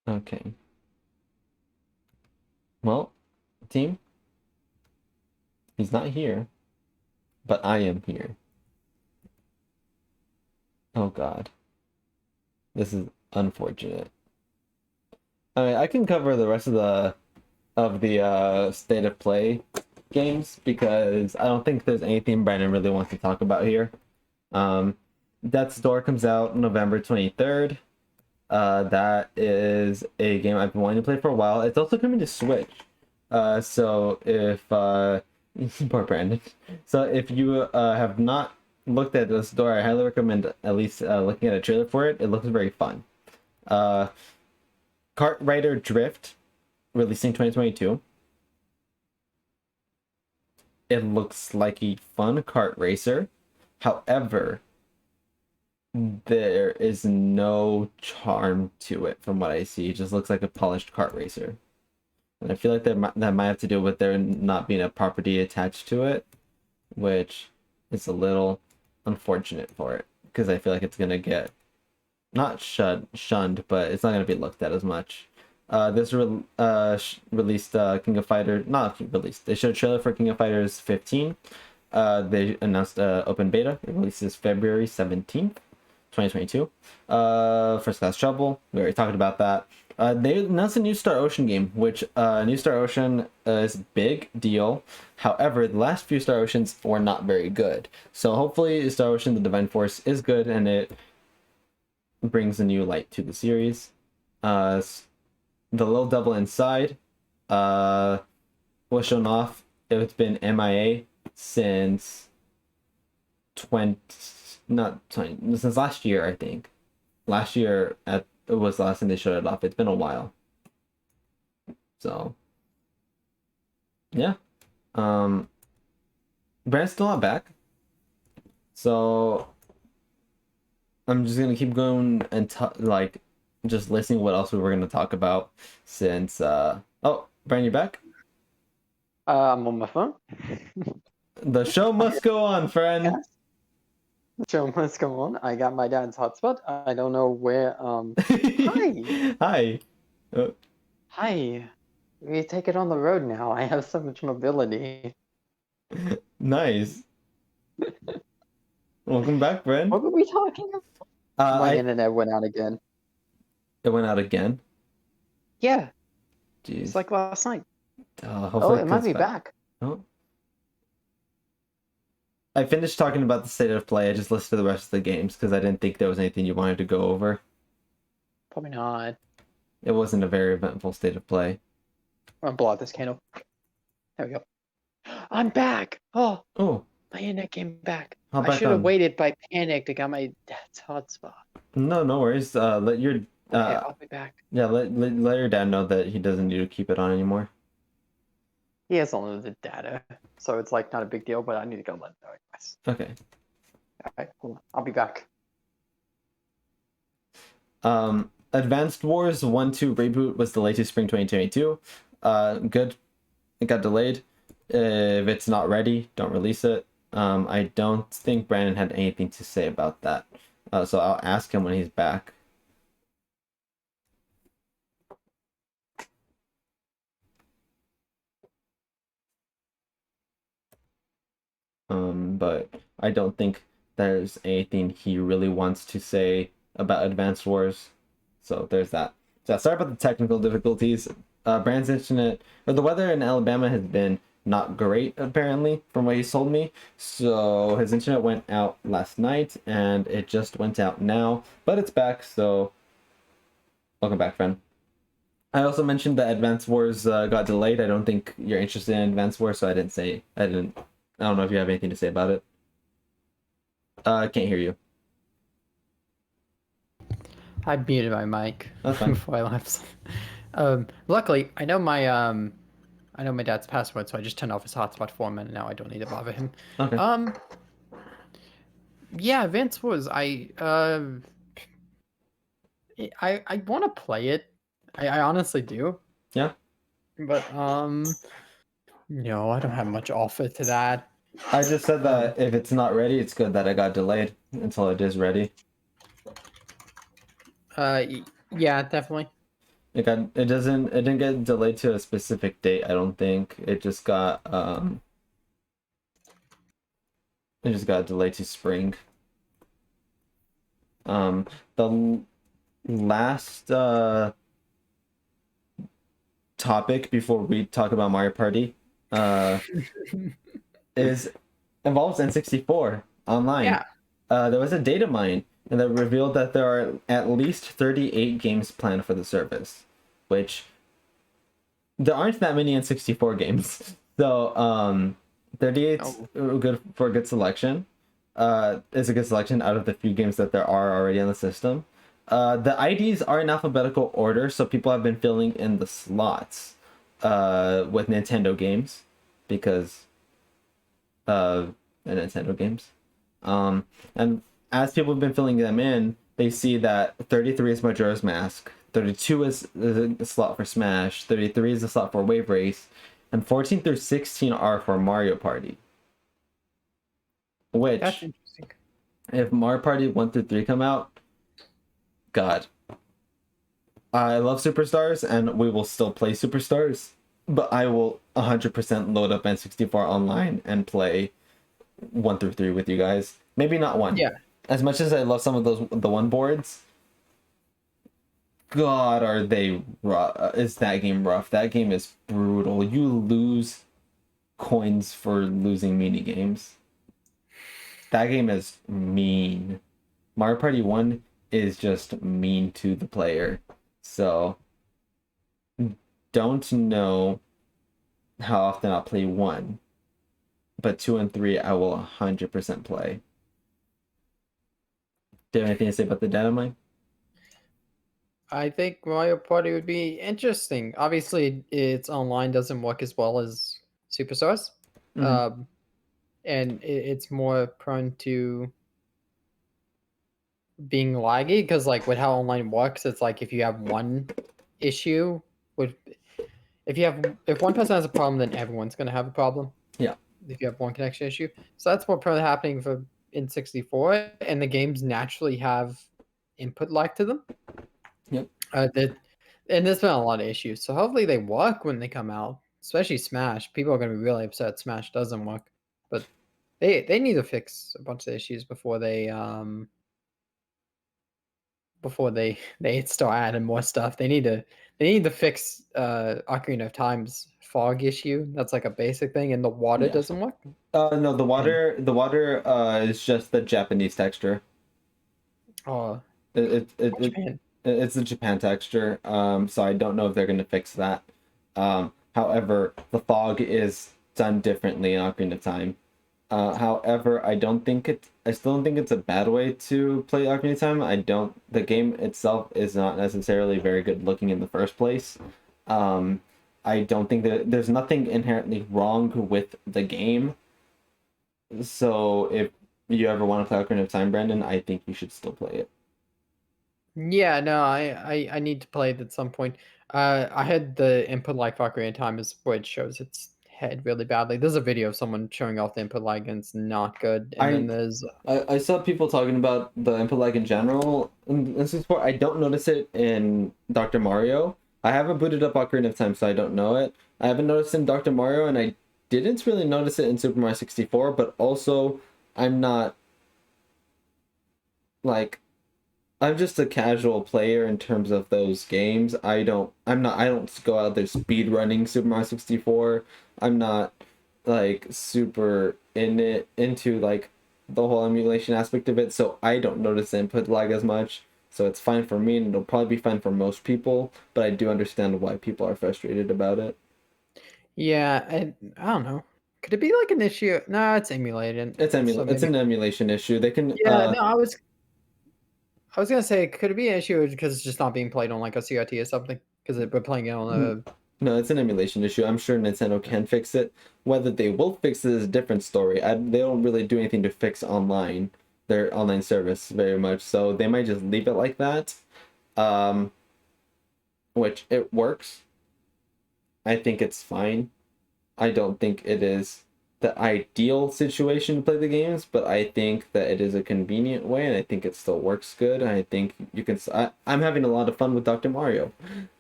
Okay. Well, team, he's not here, but I am here. Oh God. This is unfortunate. I mean, I can cover the rest of the state of play games because I don't think there's anything Brandon really wants to talk about here. Death's Door comes out November 23rd. That is a game I've been wanting to play for a while. It's also coming to Switch. So if poor Brandon. So if you have not looked at this door, I highly recommend at least looking at a trailer for it. It looks very fun. Kart Rider Drift, releasing 2022. It looks like a fun kart racer. However, there is no charm to it from what I see. It just looks like a polished kart racer. And I feel like that might have to do with there not being a property attached to it, which is a little unfortunate for it because I feel like it's gonna get not shunned, but it's not gonna be looked at as much. Released King of Fighters, not released. They showed a trailer for King of Fighters 15. They announced open beta. It releases February 17th, 2022. First Class Trouble. We already talked about that. They announced a New Star Ocean game, which New Star Ocean is a big deal. However, the last few Star Oceans were not very good. So hopefully Star Ocean The Divine Force is good and it brings a new light to the series. The Little Devil Inside was shown off. It's been MIA since since last year, I think. Last year it was the last time they showed it off. It's been a while. So yeah. Brand's still not back. So I'm just gonna keep going and just listening what else we were gonna talk about since oh, Brand, you back? I'm on my phone. The show must go on, friend. Yes. The show must go on. I got my dad's hotspot. I don't know where. Hi. Hi. Hi. We take it on the road now. I have so much mobility. Nice. Welcome back, Brand. What were we talking about? My internet went out again. It went out again. Yeah. Jeez. It's like last night. Hopefully it might be back. Oh. I finished talking about the state of play. I just listed the rest of the games because I didn't think there was anything you wanted to go over. Probably not. It wasn't a very eventful state of play. I'm gonna blow out this candle. There we go. I'm back. Oh, my internet came back. I should have waited, but I panicked. I got my dad's hotspot. No worries. Let your Okay, I'll be back. Yeah, let your dad know that he doesn't need to keep it on anymore. He has unlimited data, so it's like not a big deal. But I need to go let him know anyways. Okay. All right, hold on. I'll be back. Advanced Wars 1-2 reboot was delayed to spring 2022. Good. It got delayed. If it's not ready, don't release it. I don't think Brandon had anything to say about that. So I'll ask him when he's back. But I don't think there's anything he really wants to say about Advanced Wars. So there's that. So sorry about the technical difficulties. Brand's internet, or the weather in Alabama has been not great apparently from what he's told me. So his internet went out last night and it just went out now, but it's back. So welcome back, friend. I also mentioned that Advance Wars got delayed. I don't think you're interested in Advance Wars, so I didn't say. I didn't. I don't know if you have anything to say about it. I can't hear you. I muted my mic That's fine. before I left. Luckily, I know my dad's password, so I just turned off his hotspot for a minute. Now I don't need to bother him. Okay. Um, yeah, Advance Wars. I want to play it. I honestly do. Yeah. But no, I don't have much offer to that. I just said that if it's not ready, it's good that it got delayed until it is ready. Yeah, definitely. It didn't get delayed to a specific date, I don't think. It just got delayed to spring. The last topic before we talk about Mario Party is involves N64 online. Yeah. There was a data mine and that revealed that there are at least 38 games planned for the service, which there aren't that many N64 games. So 38 good for a good selection. Is a good selection out of the few games that there are already on the system. The IDs are in alphabetical order, so people have been filling in the slots with Nintendo games because the Nintendo games. And as people have been filling them in, they see that 33 is Majora's Mask, 32 is a slot for Smash, 33 is a slot for Wave Race, and 14 through 16 are for Mario Party. That's Which, interesting. if Mario Party 1 through 3 come out, God. I love Superstars, and we will still play Superstars, but I will 100% load up N64 online and play 1 through 3 with you guys. Maybe not 1. Yeah. As much as I love some of the 1 boards, God, are they rough? Is that game rough? That game is brutal. You lose coins for losing mini games. That game is mean. Mario Party 1 is just mean to the player. So, don't know how often I'll play 1, but 2 and 3 I will 100% play. Do you have anything to say about the Dynamite? I think Mario Party would be interesting. Obviously, its online doesn't work as well as Superstars. Mhm. And it's more prone to being laggy because, like, with how online works, it's like if you have one issue with if one person has a problem, then everyone's gonna have a problem. Yeah. If you have one connection issue, so that's what probably happening for N64, and the games naturally have input lag to them. Yep. That and there's been a lot of issues. So hopefully they work when they come out, especially Smash. People are gonna be really upset Smash doesn't work, but they need to fix a bunch of issues before they start adding more stuff. They need to fix Ocarina of Time's fog issue. That's like a basic thing, and the water Yeah. doesn't work. No, the water is just the Japanese texture. Oh, It Japan. it's the Japan texture. So I don't know if they're gonna fix that. However, the fog is done differently in Ocarina of Time. However, I still don't think it's a bad way to play Ocarina of Time. The game itself is not necessarily very good looking in the first place. Um, I don't think that there's nothing inherently wrong with the game. So if you ever want to play Ocarina of Time, Brandon, I think you should still play it. Yeah, no, I need to play it at some point. I had the input lag for Ocarina of Time is where it shows its head really badly. There's a video of someone showing off the input lag and it's not good. And then I there's I saw people talking about the input lag in general in 64. I don't notice it in Dr. Mario. I haven't booted up Ocarina of Time, so I don't know it. I haven't noticed it in Dr. Mario, and I didn't really notice it in Super Mario 64, but also I'm not like I'm just a casual player in terms of those games. I don't go out there speed running Super Mario 64. I'm not like super into like the whole emulation aspect of it, so I don't notice the input lag as much. So it's fine for me, and it'll probably be fine for most people. But I do understand why people are frustrated about it. Yeah, and I don't know. Could it be like an issue? No, it's emulated. So It's maybe. an emulation issue. They can Yeah, no, I was gonna say, could it be an issue because it's just not being played on like a CRT or something? Because we're playing it on n- a. no, it's an emulation issue. I'm sure Nintendo can fix it. Whether they will fix it is a different story. They don't really do anything to fix their online service very much. So they might just leave it like that. Um, which it works. I think it's fine. I don't think it is the ideal situation to play the games, but I think that it is a convenient way, and I think it still works good. I think you can. I'm having a lot of fun with Dr. Mario.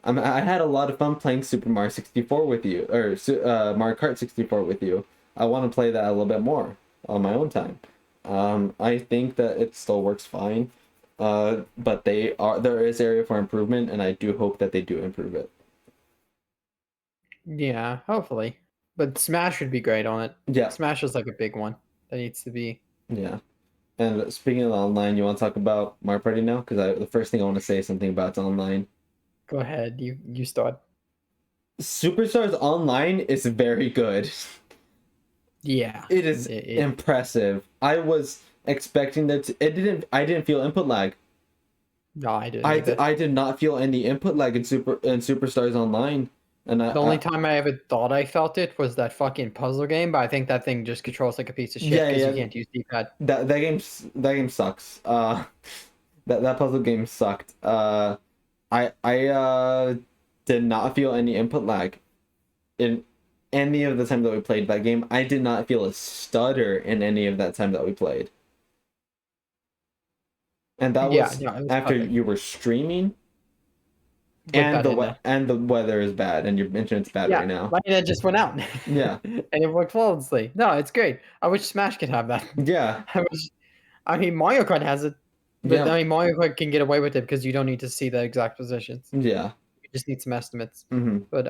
I had a lot of fun playing Super Mario 64 with you, or Mario Kart 64 with you. I want to play that a little bit more on my own time. I think that it still works fine, but there is area for improvement, and I do hope that they do improve it. Yeah, hopefully. But Smash would be great on it. Yeah, Smash is like a big one that needs to be. yeah. And speaking of online, you want to talk about Mario Party now? Because the first thing I want to say is something about online. Go ahead, you start. Superstars Online is very good. Yeah, It is impressive. I was expecting that. I didn't feel input lag. no, I didn't either. I did not feel any input lag in Superstars Online. And The only time I ever thought I felt it was that fucking puzzle game, but I think that thing just controls like a piece of shit yeah, because you yeah, can't use D-pad. that game sucks. That puzzle game sucked. I did not feel any input lag in any of the time that we played that game. I did not feel a stutter in any of that time that we played. And that Yeah, was no, it was after perfect. you were streaming With and that in there. the weather is bad and your internet's bad Yeah, right now. my internet just went out. Yeah. And it worked flawlessly. No, it's great. I wish Smash could have that. Yeah. I mean, Mario Kart has it, but Yeah. I mean, Mario Kart can get away with it because you don't need to see the exact positions. Yeah. You just need some estimates. Hmm. But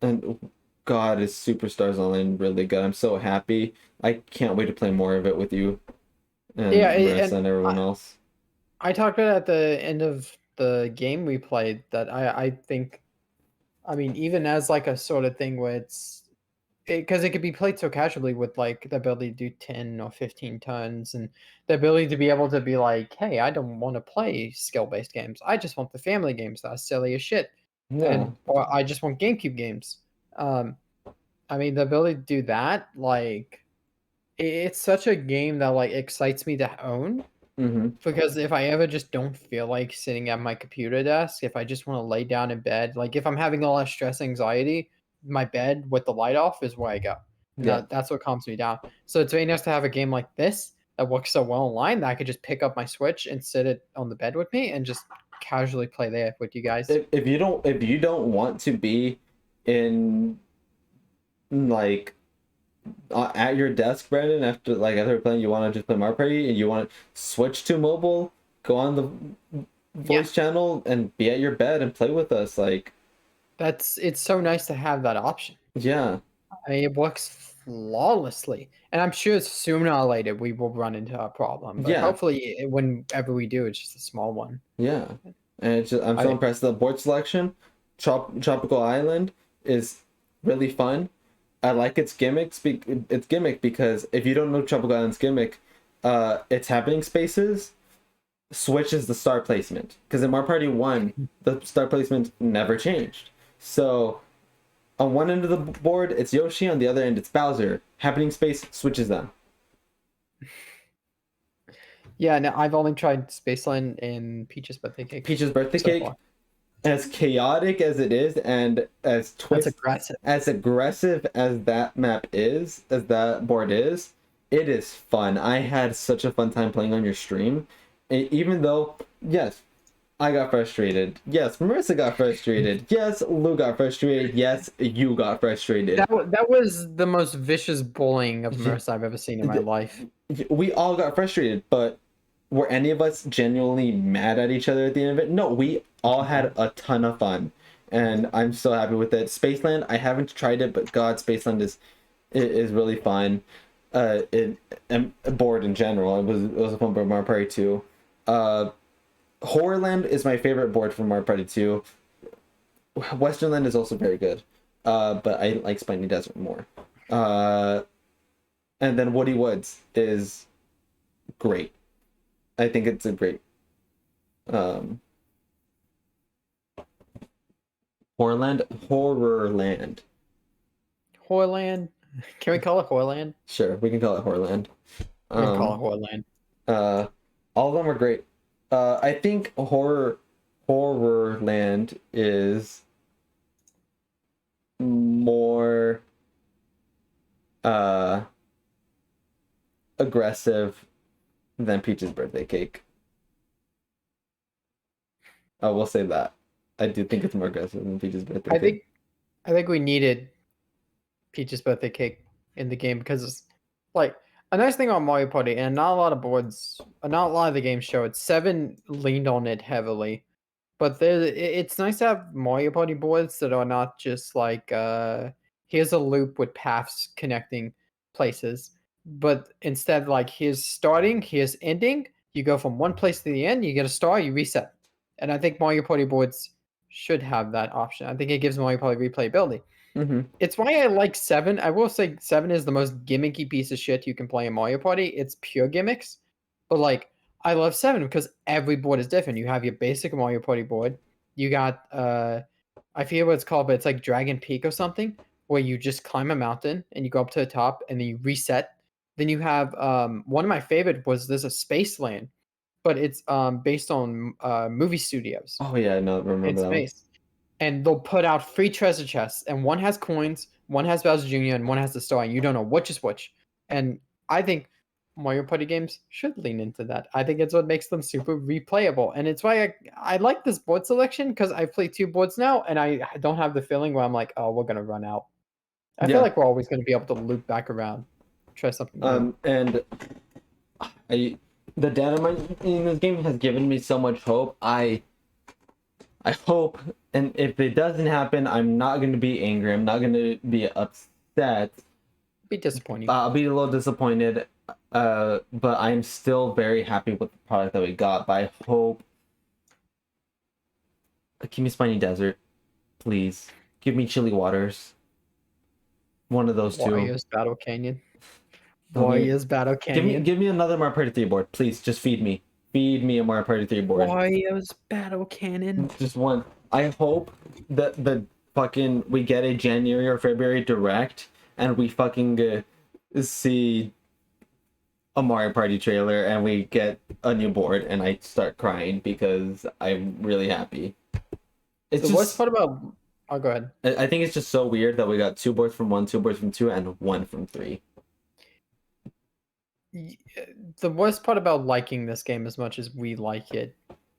And God, is Superstars Online really good. I'm so happy. I can't wait to play more of it with you and yeah, Marissa and and everyone else. I talked about at the end of the game we played that I think, I mean, even as like a sort of thing where it's because it could be played so casually with like the ability to do 10 or 15 turns and the ability to be able to be like, hey, I don't want to play skill-based games. I just want the family games that are silly as shit. Yeah. And or I just want GameCube games. Um, I mean, the ability to do that, like, it's such a game that like excites me to own Hmm. because if I ever just don't feel like sitting at my computer desk, if I just want to lay down in bed, like if I'm having a lot of stress, anxiety, my bed with the light off is where I go. And Yeah. that's what calms me down. So it's very nice to have a game like this that works so well online that I could just pick up my Switch and sit it on the bed with me and just casually play there with you guys. If you don't want to be in like at your desk, Brandon, after playing, you want to just play Mario Party and you want to switch to mobile, go on the voice channel and be at your bed and play with us. Like, It's so nice to have that option. yeah, I mean, it works flawlessly, and I'm sure sooner or later we will run into a problem. But yeah, hopefully, whenever we do, it's just a small one. yeah. And I'm so I impressed. The board selection, Tropical Island, is really fun. I like its gimmicks. Its gimmick because if you don't know Tropical Island's gimmick, its happening spaces switches the star placement. Because in Mario Party 1, the star placement never changed. So on one end of the board, it's Yoshi. On the other end, it's Bowser. Happening space switches them. Yeah, no, I've only tried Spaceland and Peach's birthday cake Peach's birthday so cake, far. as chaotic as it is, and That's aggressive. as aggressive as that map is, as that board is, it is fun. I had such a fun time playing on your stream. Even though, yes, I got frustrated. Yes, Marissa got frustrated. Yes, Lou got frustrated. Yes, you got frustrated. That was the most vicious bullying of Mercy I've ever seen in my life. We all got frustrated, but were any of us genuinely mad at each other at the end of it? No, we all had a ton of fun, and I'm so happy with it. Spaceland, I haven't tried it, but God, Spaceland is really fun. And board in general, it was a fun board. Mario Party 2. Horrorland is my favorite board from Mario Party 2. Westernland is also very good, but I like Spiny Desert more. Uh, and then Woody Woods is great. I think it's a great um, Horrorland. Horrorland. Can we call it Horrorland? Sure, we can call it Horrorland. We can call it Um, Horrorland. all of them are great. I think Horrorland is more uh aggressive than Peach's Birthday Cake. I will say that. I do think it's more aggressive than Peach's Birthday I Cake. think we needed Peach's Birthday Cake in the game because, like, a nice thing on Mario Party, and not a lot of boards, not a lot of the games show it. 7 leaned on it heavily, but it's nice to have Mario Party boards that are not just like, here's a loop with paths connecting places, but instead, like, here's starting, here's ending. You go from one place to the end, you get a star, you reset. And I think Mario Party boards should have that option. I think it gives Mario Party replayability. Mm-hmm. It's why I like 7. I will say 7 is the most gimmicky piece of shit you can play in Mario Party. It's pure gimmicks. But like I love 7 because every board is different. You have your basic Mario Party board. You got I forget what it's called, but it's like Dragon Peak or something, where you just climb a mountain and you go up to the top and then you reset. Then you have one of my favorite was there's a Space Land, but it's based on movie studios Oh yeah, I know. in Remember that one. space. And they'll put out free treasure chests, and one has coins, one has Bowser Jr., and one has the star, and you don't know which is which. And I think Mario Party games should lean into that. I think it's what makes them super replayable. And it's why I like this board selection because I play 2 boards now, and I don't have the feeling where I'm like, oh, we're going to run out. I feel Yeah. like we're always going to be able to loop back around, try something new. And the data in this game has given me so much hope. I hope, and if it doesn't happen, I'm not going to be angry. I'm not going to be upset. Be disappointing. I'll be a little disappointed, but I'm still very happy with the product that we got. But I hope, give me Spiny Desert, please. Give me Chilly Waters. One of those two. Warriors Battle Canyon. Don't be- Warriors Battle Canyon. Give me another Mario Party 3 board, please. Just feed me. Feed me a Mario Party 3 board. Warriors Battle Cannon. Just one. I hope that the fucking we get a January or February direct and we fucking see a Mario Party trailer and we get a new board and I start crying because I'm really happy. It's The worst just part about go ahead. I think it's just so weird that we got 2 boards from 1, 2 boards from 2, and 1 from 3. The worst part about liking this game as much as we like it,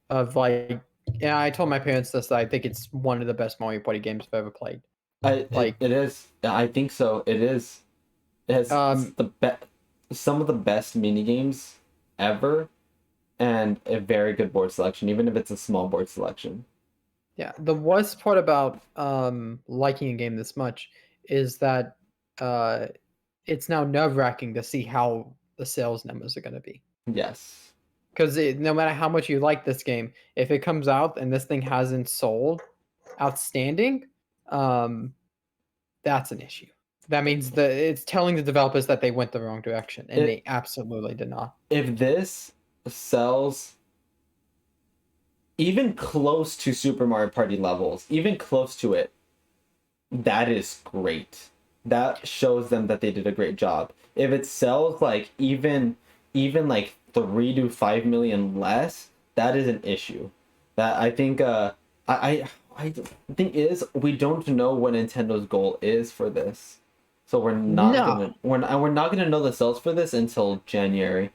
of like, yeah, I told my parents this. That I think it's one of the best Mario Party games I've ever played. It is. I think so. It is. It has some of the best mini games ever, and a very good board selection, even if it's a small board selection. Yeah, the worst part about liking a game this much is that it's now nerve-wracking to see how the sales numbers are going to be. Yes. Because no matter how much you like this game, if it comes out and this thing hasn't sold outstanding, that's an issue. That means that it's telling the developers that they went the wrong direction, and they absolutely did not. If this sells even close to Super Mario Party levels, even close to it, that is great. That shows them that they did a great job. If it sells like even like 3 to 5 million less, that is an issue. That I think I think is we don't know what Nintendo's goal is for this. So we're not gonna know the sales for this until January.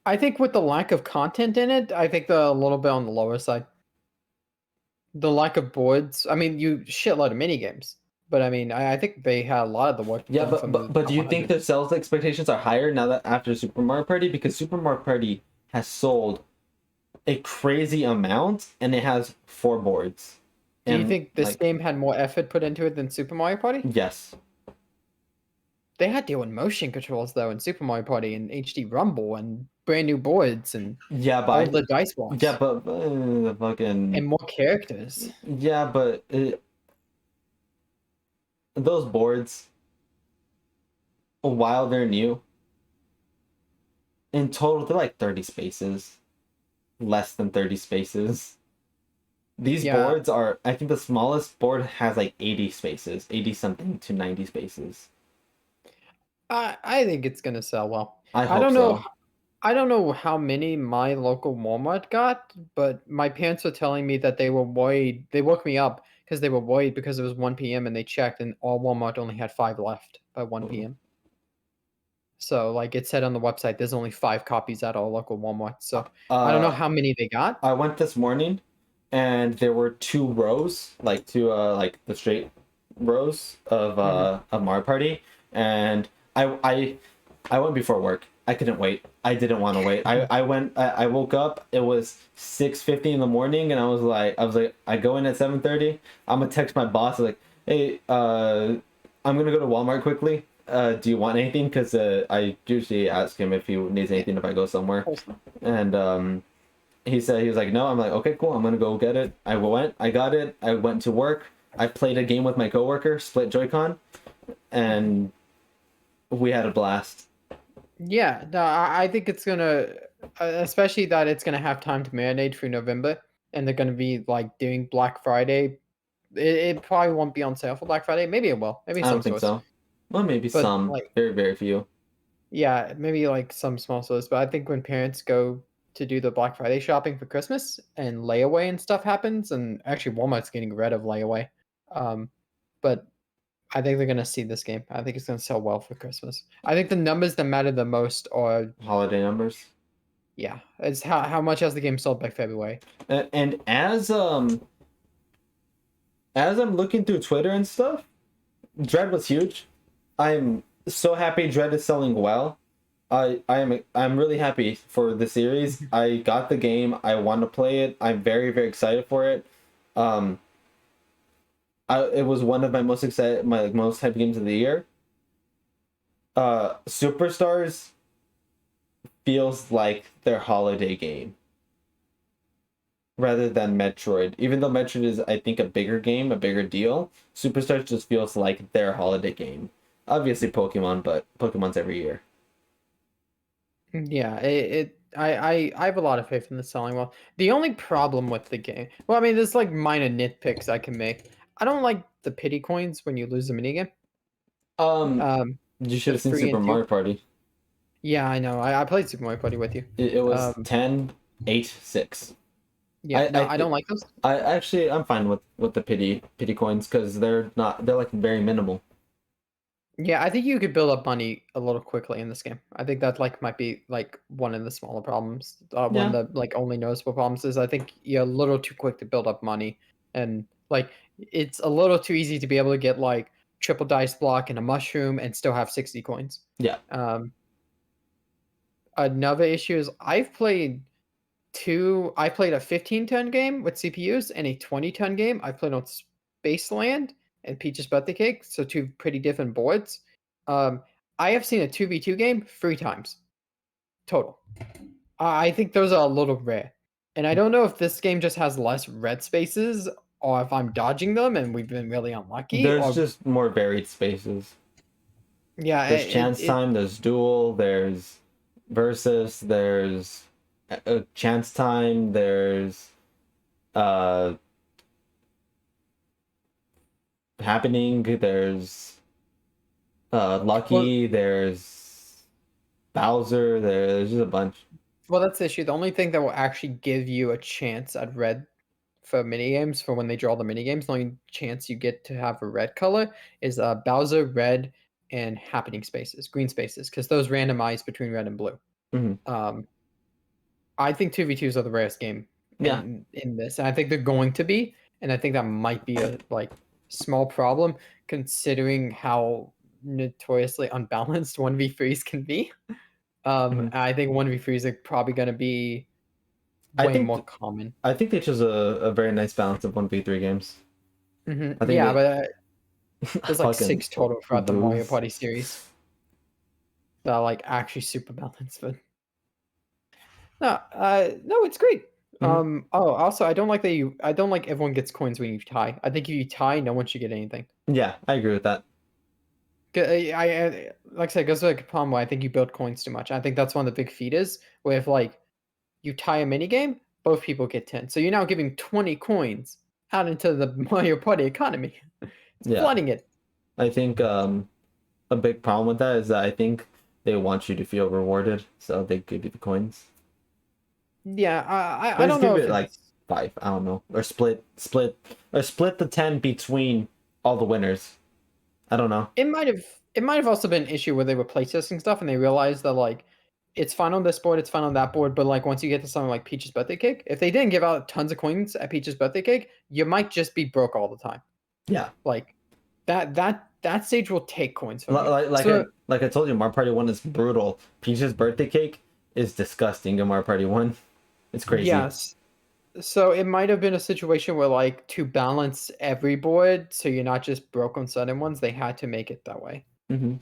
I think with the lack of content in it, I think they're a little bit on the lower side. The lack of boards. I mean, you shitload of mini games, but I mean, I think they had a lot of the work. Yeah, done from but do you think 100. the sales expectations are higher now that after Super Mario Party? Because Super Mario Party has sold a crazy amount and it has 4 boards. Do you And, think this like, game had more effort put into it than Super Mario Party? yes. they had deal with motion controls though in Super Mario Party and HD Rumble and brand new boards and Yeah, but all the dice yeah, blocks but the fucking and more characters. yeah, but those boards, while they're new, in total they're like 30 spaces, less than 30 spaces. These Yeah, boards are, I think the smallest board has like 80 spaces, 80 something to 90 spaces. I think it's gonna sell well. I I hope don't know. so. I don't know how many my local Walmart got, but my parents were telling me that they were worried. They woke me up because they were worried because it was 1 p.m. and they checked and all Walmart only had 5 left by 1 p.m. So like it said on the website, there's only 5 copies at all local Walmart. So I don't know Uh, how many they got. I went this morning, and there were two rows, like two like the straight rows Mhm. of Mario Party, and I went before work. I couldn't wait. I didn't want to wait. I went. I woke up. It was 6:50 in the morning, and I was like, I go in at 7:30. I'm gonna text my boss like, hey, I'm gonna go to Walmart quickly. Do you want anything? Because I usually ask him if he needs anything if I go somewhere, and he was like, no. I'm like, okay, cool. I'm gonna go get it. I went. I got it. I went to work. I played a game with my coworker, split Joy-Con, and we had a blast. Yeah, no, I think it's gonna, especially that it's gonna have time to marinate through November, and they're gonna be like doing Black Friday. It probably won't be on sale for Black Friday. Maybe it will. Maybe I some don't think stores, so. Well, maybe but some. like, Very, very few. yeah, maybe like some small stores. But I think when parents go to do the Black Friday shopping for Christmas and layaway and stuff happens, and actually Walmart's getting rid of layaway, um, but I think they're gonna see this game. I think it's gonna sell well for Christmas. I think the numbers that matter the most are, Holiday numbers. yeah, it's how much has the game sold by February. And as I'm looking through Twitter and stuff, Dread was huge. I'm so happy Dread is selling well. I'm really happy for the series. I got the game. I want to play it. I'm very, very excited for it. Um, it was one of my most excited, my most hyped games of the year. Superstars feels like their holiday game rather than Metroid. Even though Metroid is, I think, a bigger game, a bigger deal, Superstars just feels like their holiday game. Obviously, Pokemon, but Pokemon's every year. Yeah, I have a lot of faith in the selling well. The only problem with the game, well, I mean, there's like minor nitpicks I can make. I don't like the pity coins when you lose a minigame. Um, Um, you should the have seen 3 Super and 2. Mario Party. Yeah, I know. I played Super Mario Party with you. It was Um, 10, 8, 6. yeah, no, I don't like those. I actually I'm fine with the pity coins because they're like very minimal. Yeah, I think you could build up money a little quickly in this game. I think that like might be like one of the smaller problems. One Yeah. of the like only noticeable problems is I think you're a little too quick to build up money, and like it's a little too easy to be able to get like triple dice block and a mushroom and still have 60 coins. Yeah. Um, Another issue is I played a 15-ton game with CPUs and a 20-ton game. I played on Spaceland and Peach's Birthday Cake, so two pretty different boards. Um, I have seen a 2v2 game 3 times total. I think those are a little rare. And I don't know if this game just has less red spaces or if I'm dodging them and we've been really unlucky There's or just more varied spaces. yeah, There's chance time, there's duel, there's versus, there's chance time, there's uh happening, there's well, lucky, there's Bowser, there's just a bunch. well, that's the issue. The only thing that will actually give you a chance at red for minigames, for when they draw the minigames, the only chance you get to have a red color is Bowser, red, and happening spaces, green spaces, because those randomize between red and blue. Mhm. Um, I think 2v2s are the rarest game Yeah. in this, and I think they're going to be, and I think that might be a like small problem considering how notoriously unbalanced 1v3s can be. Mhm. I think 1v3s are probably going to be I way think more common. I think they chose a very nice balance of 1v3 games. I think Yeah, they but there's like fucking 6 total throughout the Mario booze. Party series. that are like actually super balanced. But no, it's great. Oh, also, I don't like everyone gets coins when you tie. I think if you tie, no one should get anything. Yeah, I agree with that. Like I said, it goes to like a problem where I think you build coins too much. I think that's one of the big features where if like you tie a mini game, both people get 10. So you're now giving 20 coins out into the Mario Party economy. It's Yeah, flooding it. I think a big problem with that is that I think they want you to feel rewarded, so they give you the coins. Yeah, I Let's don't know give if it like it's 5. I don't know, or split the 10 between all the winners. I don't know. it might have also been an issue where they were playtesting stuff and they realized that like it's fine on this board, it's fine on that board, but like once you get to something like Peach's birthday cake, if they didn't give out tons of coins at Peach's birthday cake, you might just be broke all the time. Yeah, Like that stage will take coins from you. like I told you, Mario Party 1 is brutal. Peach's birthday cake is disgusting in Mario Party 1. It's crazy. Yes. So it might have been a situation where like to balance every board so you're not just broke on certain ones, they had to make it that way. Hmm.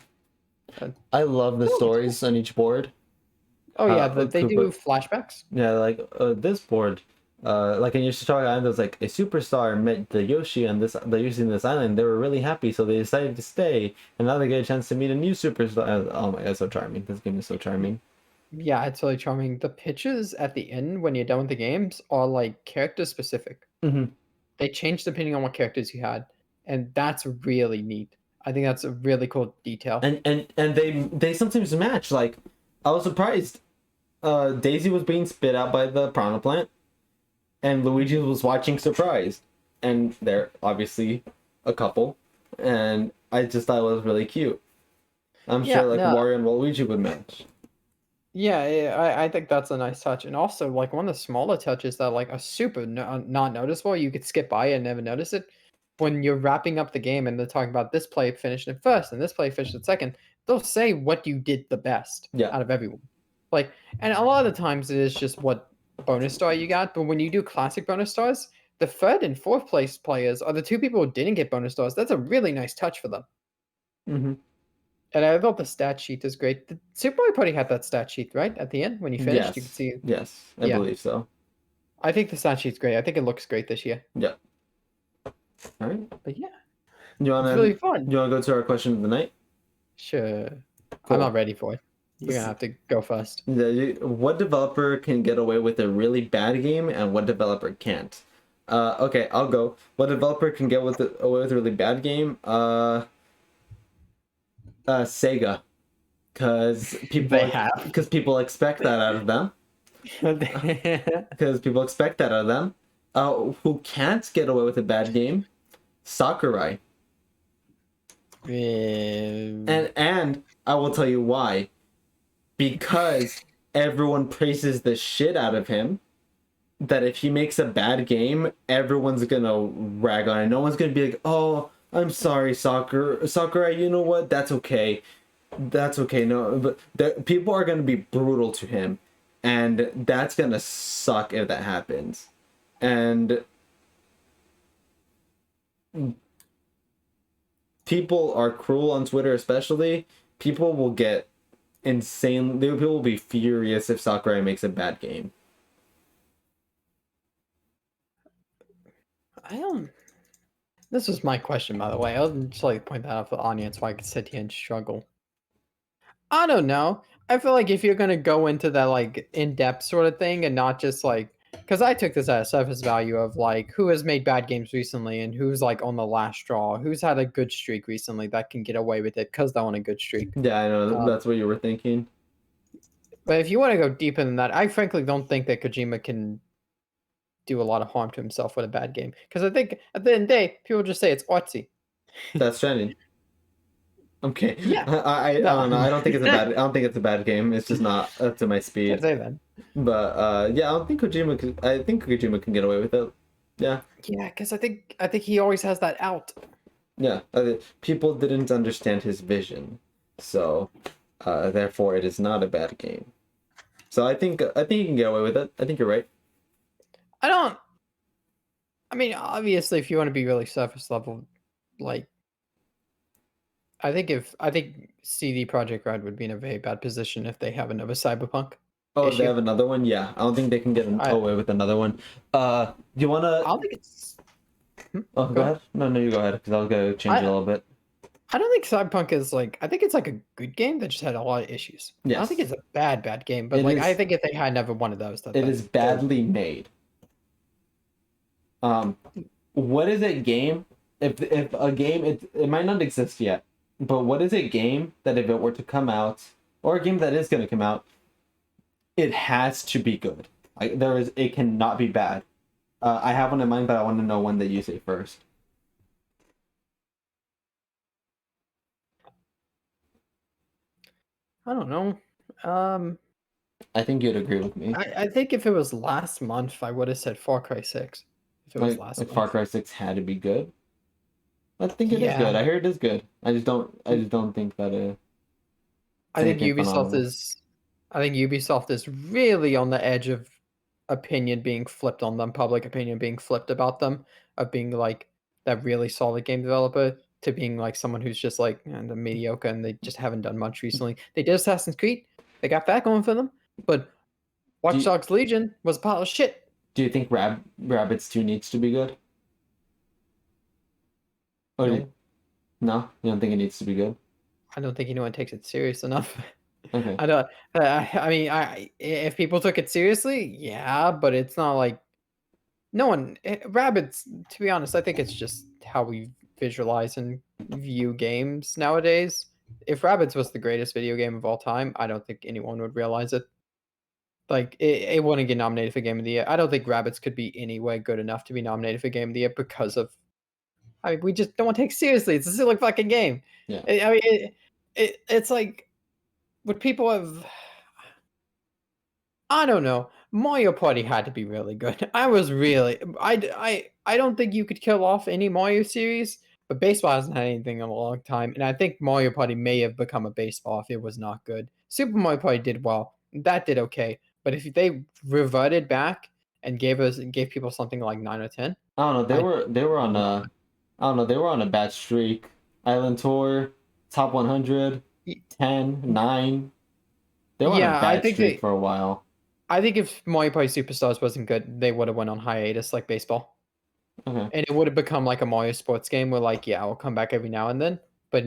Uh, I love the no, it's cool. stories on each board. Oh yeah, they do Koopa. flashbacks. Yeah, like this board, like in Yoshitoya Island, there's like a superstar met the Yoshi on this island. They were really happy, so they decided to stay, and now they get a chance to meet a new superstar. Oh my god, so charming! This game is so charming. Yeah, it's really charming. The pitches at the end when you're done with the games are like character specific. Hmm. They change depending on what characters you had, and that's really neat. I think that's a really cool detail. And they sometimes match. Like I was surprised. Daisy was being spit out by the piranha plant, and Luigi was watching surprised, and they're obviously a couple, and I just thought it was really cute. I'm Yeah, sure like no, Wario and Luigi would match. yeah, I think that's a nice touch, and also like one of the smaller touches that like are super not noticeable. You could skip by and never notice it. When you're wrapping up the game and they're talking about this play finished it first and this play finished it second, they'll say what you did the best Yeah. out of everyone. Like, and a lot of the times it is just what bonus star you got. But when you do classic bonus stars, the third and fourth place players are the two people who didn't get bonus stars. That's a really nice touch for them. Hmm. And I thought the stat sheet is great. The Super Mario Party had that stat sheet, right? At the end, when you finished, you could Yes. see. Yes, I Yeah. believe so. I think the stat sheet's great. I think it looks great this year. Yeah. All right. But yeah, You wanna it's really fun. you wanna go to our question of the night? Sure. Cool. I'm not ready for it. You're gonna have to go first. What developer can get away with a really bad game and what developer can't? Okay, I'll go. What developer can get away with a really bad game? Sega, because They have. people expect that out of them. Because people expect that out of them. Who can't get away with a bad game? Sakurai. And I will tell you why. Because everyone praises the shit out of him. That if he makes a bad game, everyone's gonna rag on it. No one's gonna be like, "Oh, I'm sorry, Sakurai. You know what? That's okay. That's okay." No, but people are gonna be brutal to him, and that's gonna suck if that happens. And people are cruel on Twitter, especially. People will get insane. People will be furious if Sakurai makes a bad game. I don't. This was my question, by the way. I'll just like point that out for the audience so I could sit here and struggle. I don't know. I feel like if you're gonna go into that like in-depth sort of thing and not just like, because I took this at a surface value of like who has made bad games recently and who's like on the last straw, who's had a good streak recently that can get away with it because they're on a good streak. Yeah, I know. Um, That's what you were thinking. But if you want to go deeper than that, I frankly don't think that Kojima can do a lot of harm to himself with a bad game. Because I think at the end of the day, people just say it's artsy. That's Stranding. Okay. Yeah. I don't know. I don't think it's a bad. I don't think it's a bad game. It's just not up to my Can't speed. say that. But yeah, I don't think Kojima. I think Kojima can get away with it. Yeah. Yeah, because I think he always has that out. Yeah. People didn't understand his vision, so therefore it is not a bad game. So I think you can get away with it. I think you're right. I mean, obviously, if you want to be really surface level, like, I think CD Projekt Red would be in a very bad position if they have another Cyberpunk Oh, they issue. have another one? Yeah. I don't think they can get I away with another one. Do you I wanna? don't think it's. Oh, Go go ahead. ahead. No, no, you go ahead because I was gonna change it a I little bit. I don't think Cyberpunk is like. I think it's like a good game that just had a lot of issues. I don't think Yes, it's a bad game, but it like I is. think if they had never one of those, It is that badly made. Um, what is a game? If a game, it might not exist yet, but what is a game that if it were to come out, or a game that is gonna come out, it has to be good. Like there is, it cannot be bad. I have one in mind, but I want to know one that you say first. I don't know. Um, I think you'd agree with me. I think if it was last month, I would have said Far Cry 6. If it was Like last Far month. Cry 6 had to be good. I think it is good. Yeah. I hear it is good. I just don't think that it's I think anything Ubisoft phenomenal. is I think Ubisoft is really on the edge of opinion being flipped on them, public opinion being flipped about them, of being like that really solid game developer to being like someone who's just like the mediocre and they just haven't done much recently. They did Assassin's Creed, they got that going for them, but Do Watch you, Dogs Legion was a pile of shit. do you think Rabbids 2 needs to be good? Or No, no? You don't think it needs to be good? I don't think anyone takes it serious enough. Okay. I don't. I mean, if people took it seriously, yeah, but it's not like no one. Rabbits. To be honest, I think it's just how we visualize and view games nowadays. If Rabbits was the greatest video game of all time, I don't think anyone would realize it. Like it wouldn't get nominated for Game of the Year. I don't think Rabbits could be anyway good enough to be nominated for Game of the Year because of. I mean, we just don't want to take it seriously. It's a silly fucking game. Yeah. I mean, it's like would people have I don't know. Mario Party had to be really good. I was really I don't think you could kill off any Mario series, but baseball hasn't had anything in a long time, and I think Mario Party may have become a baseball if it was not good. Super Mario Party did well. That did okay. But if they reverted back and gave people something like 9 or 10, I don't know. I They were on not a I don't know. They were on a bad streak. Island Tour, top 100, y- 10, 9. They were on a yeah, bad streak for a while. I think if Mario Party Superstars wasn't good, they would have went on hiatus like baseball. Okay. And it would have become like a Mario sports game where like, yeah, I'll come back every now and then, but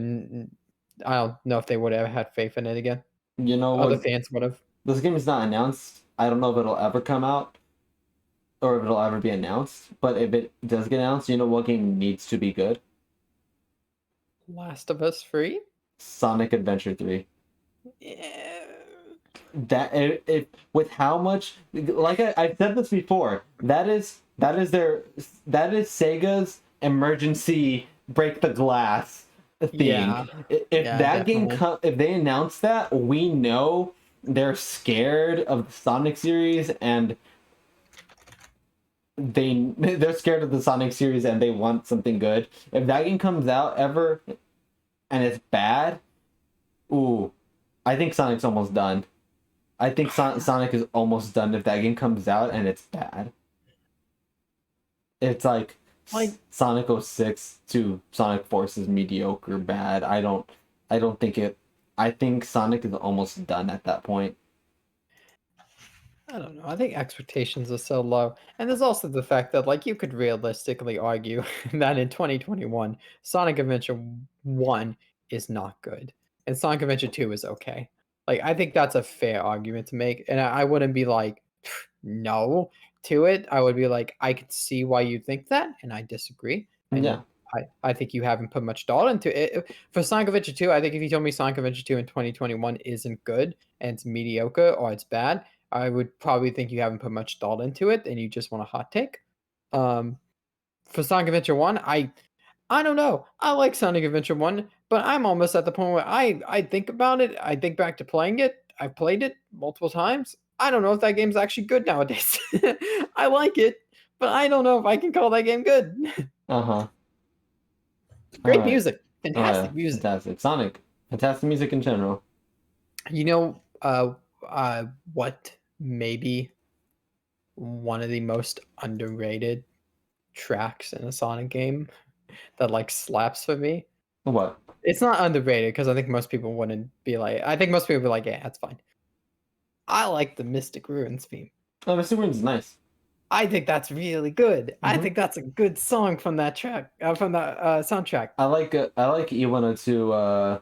I don't know if they would have had faith in it again. You know Other what? fans would have. This game is not announced. I don't know if it'll ever come out or if it'll ever be announced. But if it does get announced, you know what game needs to be good? Last of Us Free? Sonic Adventure 3. Yeah. That if with how much like I've said this before, that is Sega's emergency break the glass theme. Yeah. If Yeah, that game definitely. if they announce that, we know they're scared of the Sonic series and they're scared of the Sonic series and they want something good. If that game comes out ever and it's bad, ooh, I think Sonic's almost done. I think Sonic is almost done if that game comes out and it's bad. It's like Like, Sonic 06 to Sonic Forces mediocre bad. I don't think it I think Sonic is almost done at that point. I don't know. I think expectations are so low. And there's also the fact that like you could realistically argue that in 2021, Sonic Adventure 1 is not good. And Sonic Adventure 2 is okay. Like I think that's a fair argument to make. And I wouldn't be like no to it. I would be like, I could see why you think that, and I disagree. And Yeah. I think you haven't put much thought into it. For Sonic Adventure 2, I think if you told me Sonic Adventure 2 in 2021 isn't good and it's mediocre or it's bad, I would probably think you haven't put much thought into it and you just want a hot take. Um, for Sonic Adventure 1, I don't know. I like Sonic Adventure 1, but I'm almost at the point where I think about it. I think back to playing it. I've played it multiple times. I don't know if that game's actually good nowadays. I like it, but I don't know if I can call that game good. Uh-huh. All Great right. music. Oh yeah. Fantastic music. Fantastic. Sonic. Fantastic music in general. You know, what maybe one of the most underrated tracks in a Sonic game that like slaps for me What? It's not underrated because I think most people wouldn't be like. I think most people would be like, yeah, that's fine. I like the Mystic Ruins theme. Oh, Mr. Ruins is nice. I think that's really good. I Mhm. think that's a good song from that track, from the soundtrack. I like E102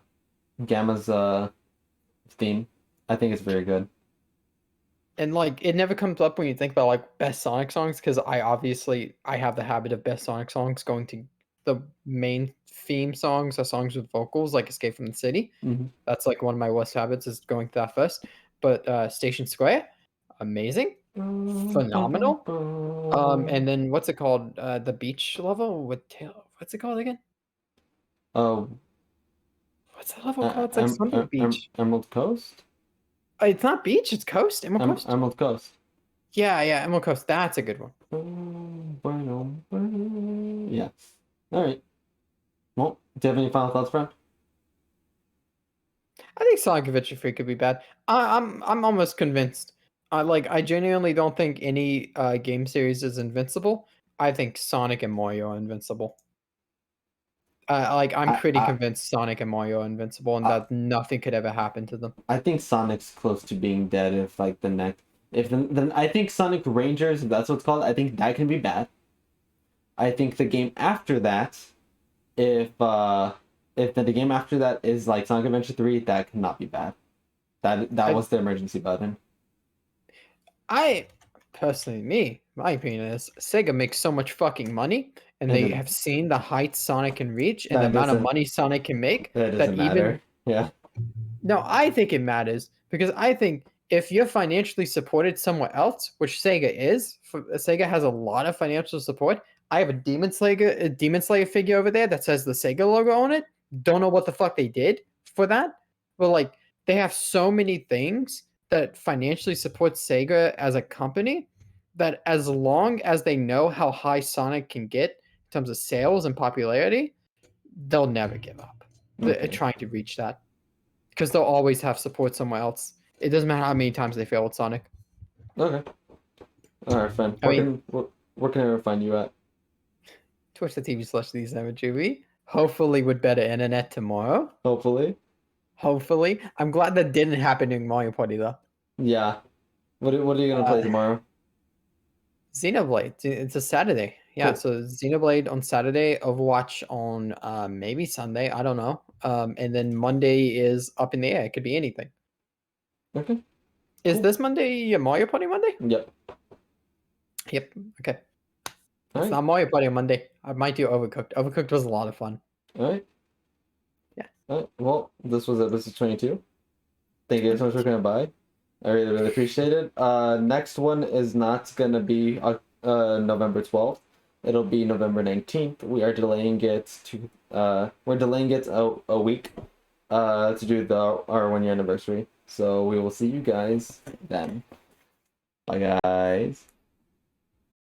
Gamma's theme. I think it's very good. And like, it never comes up when you think about like best Sonic songs because I have the habit of best Sonic songs going to the main theme songs or songs with vocals like Escape from the City. Mhm. That's like one of my worst habits is going to that first. But Station Square, amazing, phenomenal. And then what's it called? The beach level with Taylor. What's it called again? Oh, What's that level called? It's like something beach. Emerald Coast. It's not beach. It's coast. Emerald Coast. Emerald Coast. Yeah, Emerald Coast. That's a good one. Yeah. All right. Well, do you have any final thoughts, friend? I think Sonic Adventure 3 could be bad. I'm almost convinced. I genuinely don't think any game series is invincible. I think Sonic and Mario are invincible. I'm pretty convinced Sonic and Mario are invincible and that nothing could ever happen to them. I think Sonic's close to being dead if like the next if then I think Sonic Rangers, if that's what it's called, I think that can be bad. I think the game after that, if the game after that is like Sonic Adventure 3, that cannot be bad. That was the emergency button. I personally, my opinion is Sega makes so much fucking money, and It they doesn't- have seen the heights Sonic can reach and the That amount of doesn't- money Sonic can make That that doesn't even matter. Yeah. no, I think it matters because I think if you're financially supported somewhere else, which Sega is, Sega has a lot of financial support. I have a Demon Slayer figure over there that says the Sega logo on it. Don't know what the fuck they did for that, but like they have so many things that financially support Sega as a company that as long as they know how high Sonic can get in terms of sales and popularity, they'll never give up Okay. trying to reach that because they'll always have support somewhere else. It doesn't matter how many times they fail with Sonic. Okay. All right, friend. I mean, Where can I find you at? Twitch.tv/TheZamaJuby. Hopefully with better internet tomorrow. Hopefully. Hopefully. I'm glad that didn't happen during Mario Party though. Yeah. What are you gonna play tomorrow? Xenoblade. It's a Saturday. Yeah, Cool. so Xenoblade on Saturday, Overwatch on maybe Sunday. I don't know. And then Monday is up in the air. It could be anything. Okay. Is Cool. this Monday a Mario Party Monday? Yep. Yep. Okay. All It's right. not Mario Party on Monday. I might do Overcooked. Overcooked was a lot of fun. All right. Yeah. All right. Well, this was episode 22. Thank you so much for coming by. I really, really appreciate it. Next one is not gonna be November 12th. It'll be November 19th. We are delaying it to we're delaying it a week to do our 1 year anniversary. So we will see you guys then. Bye guys.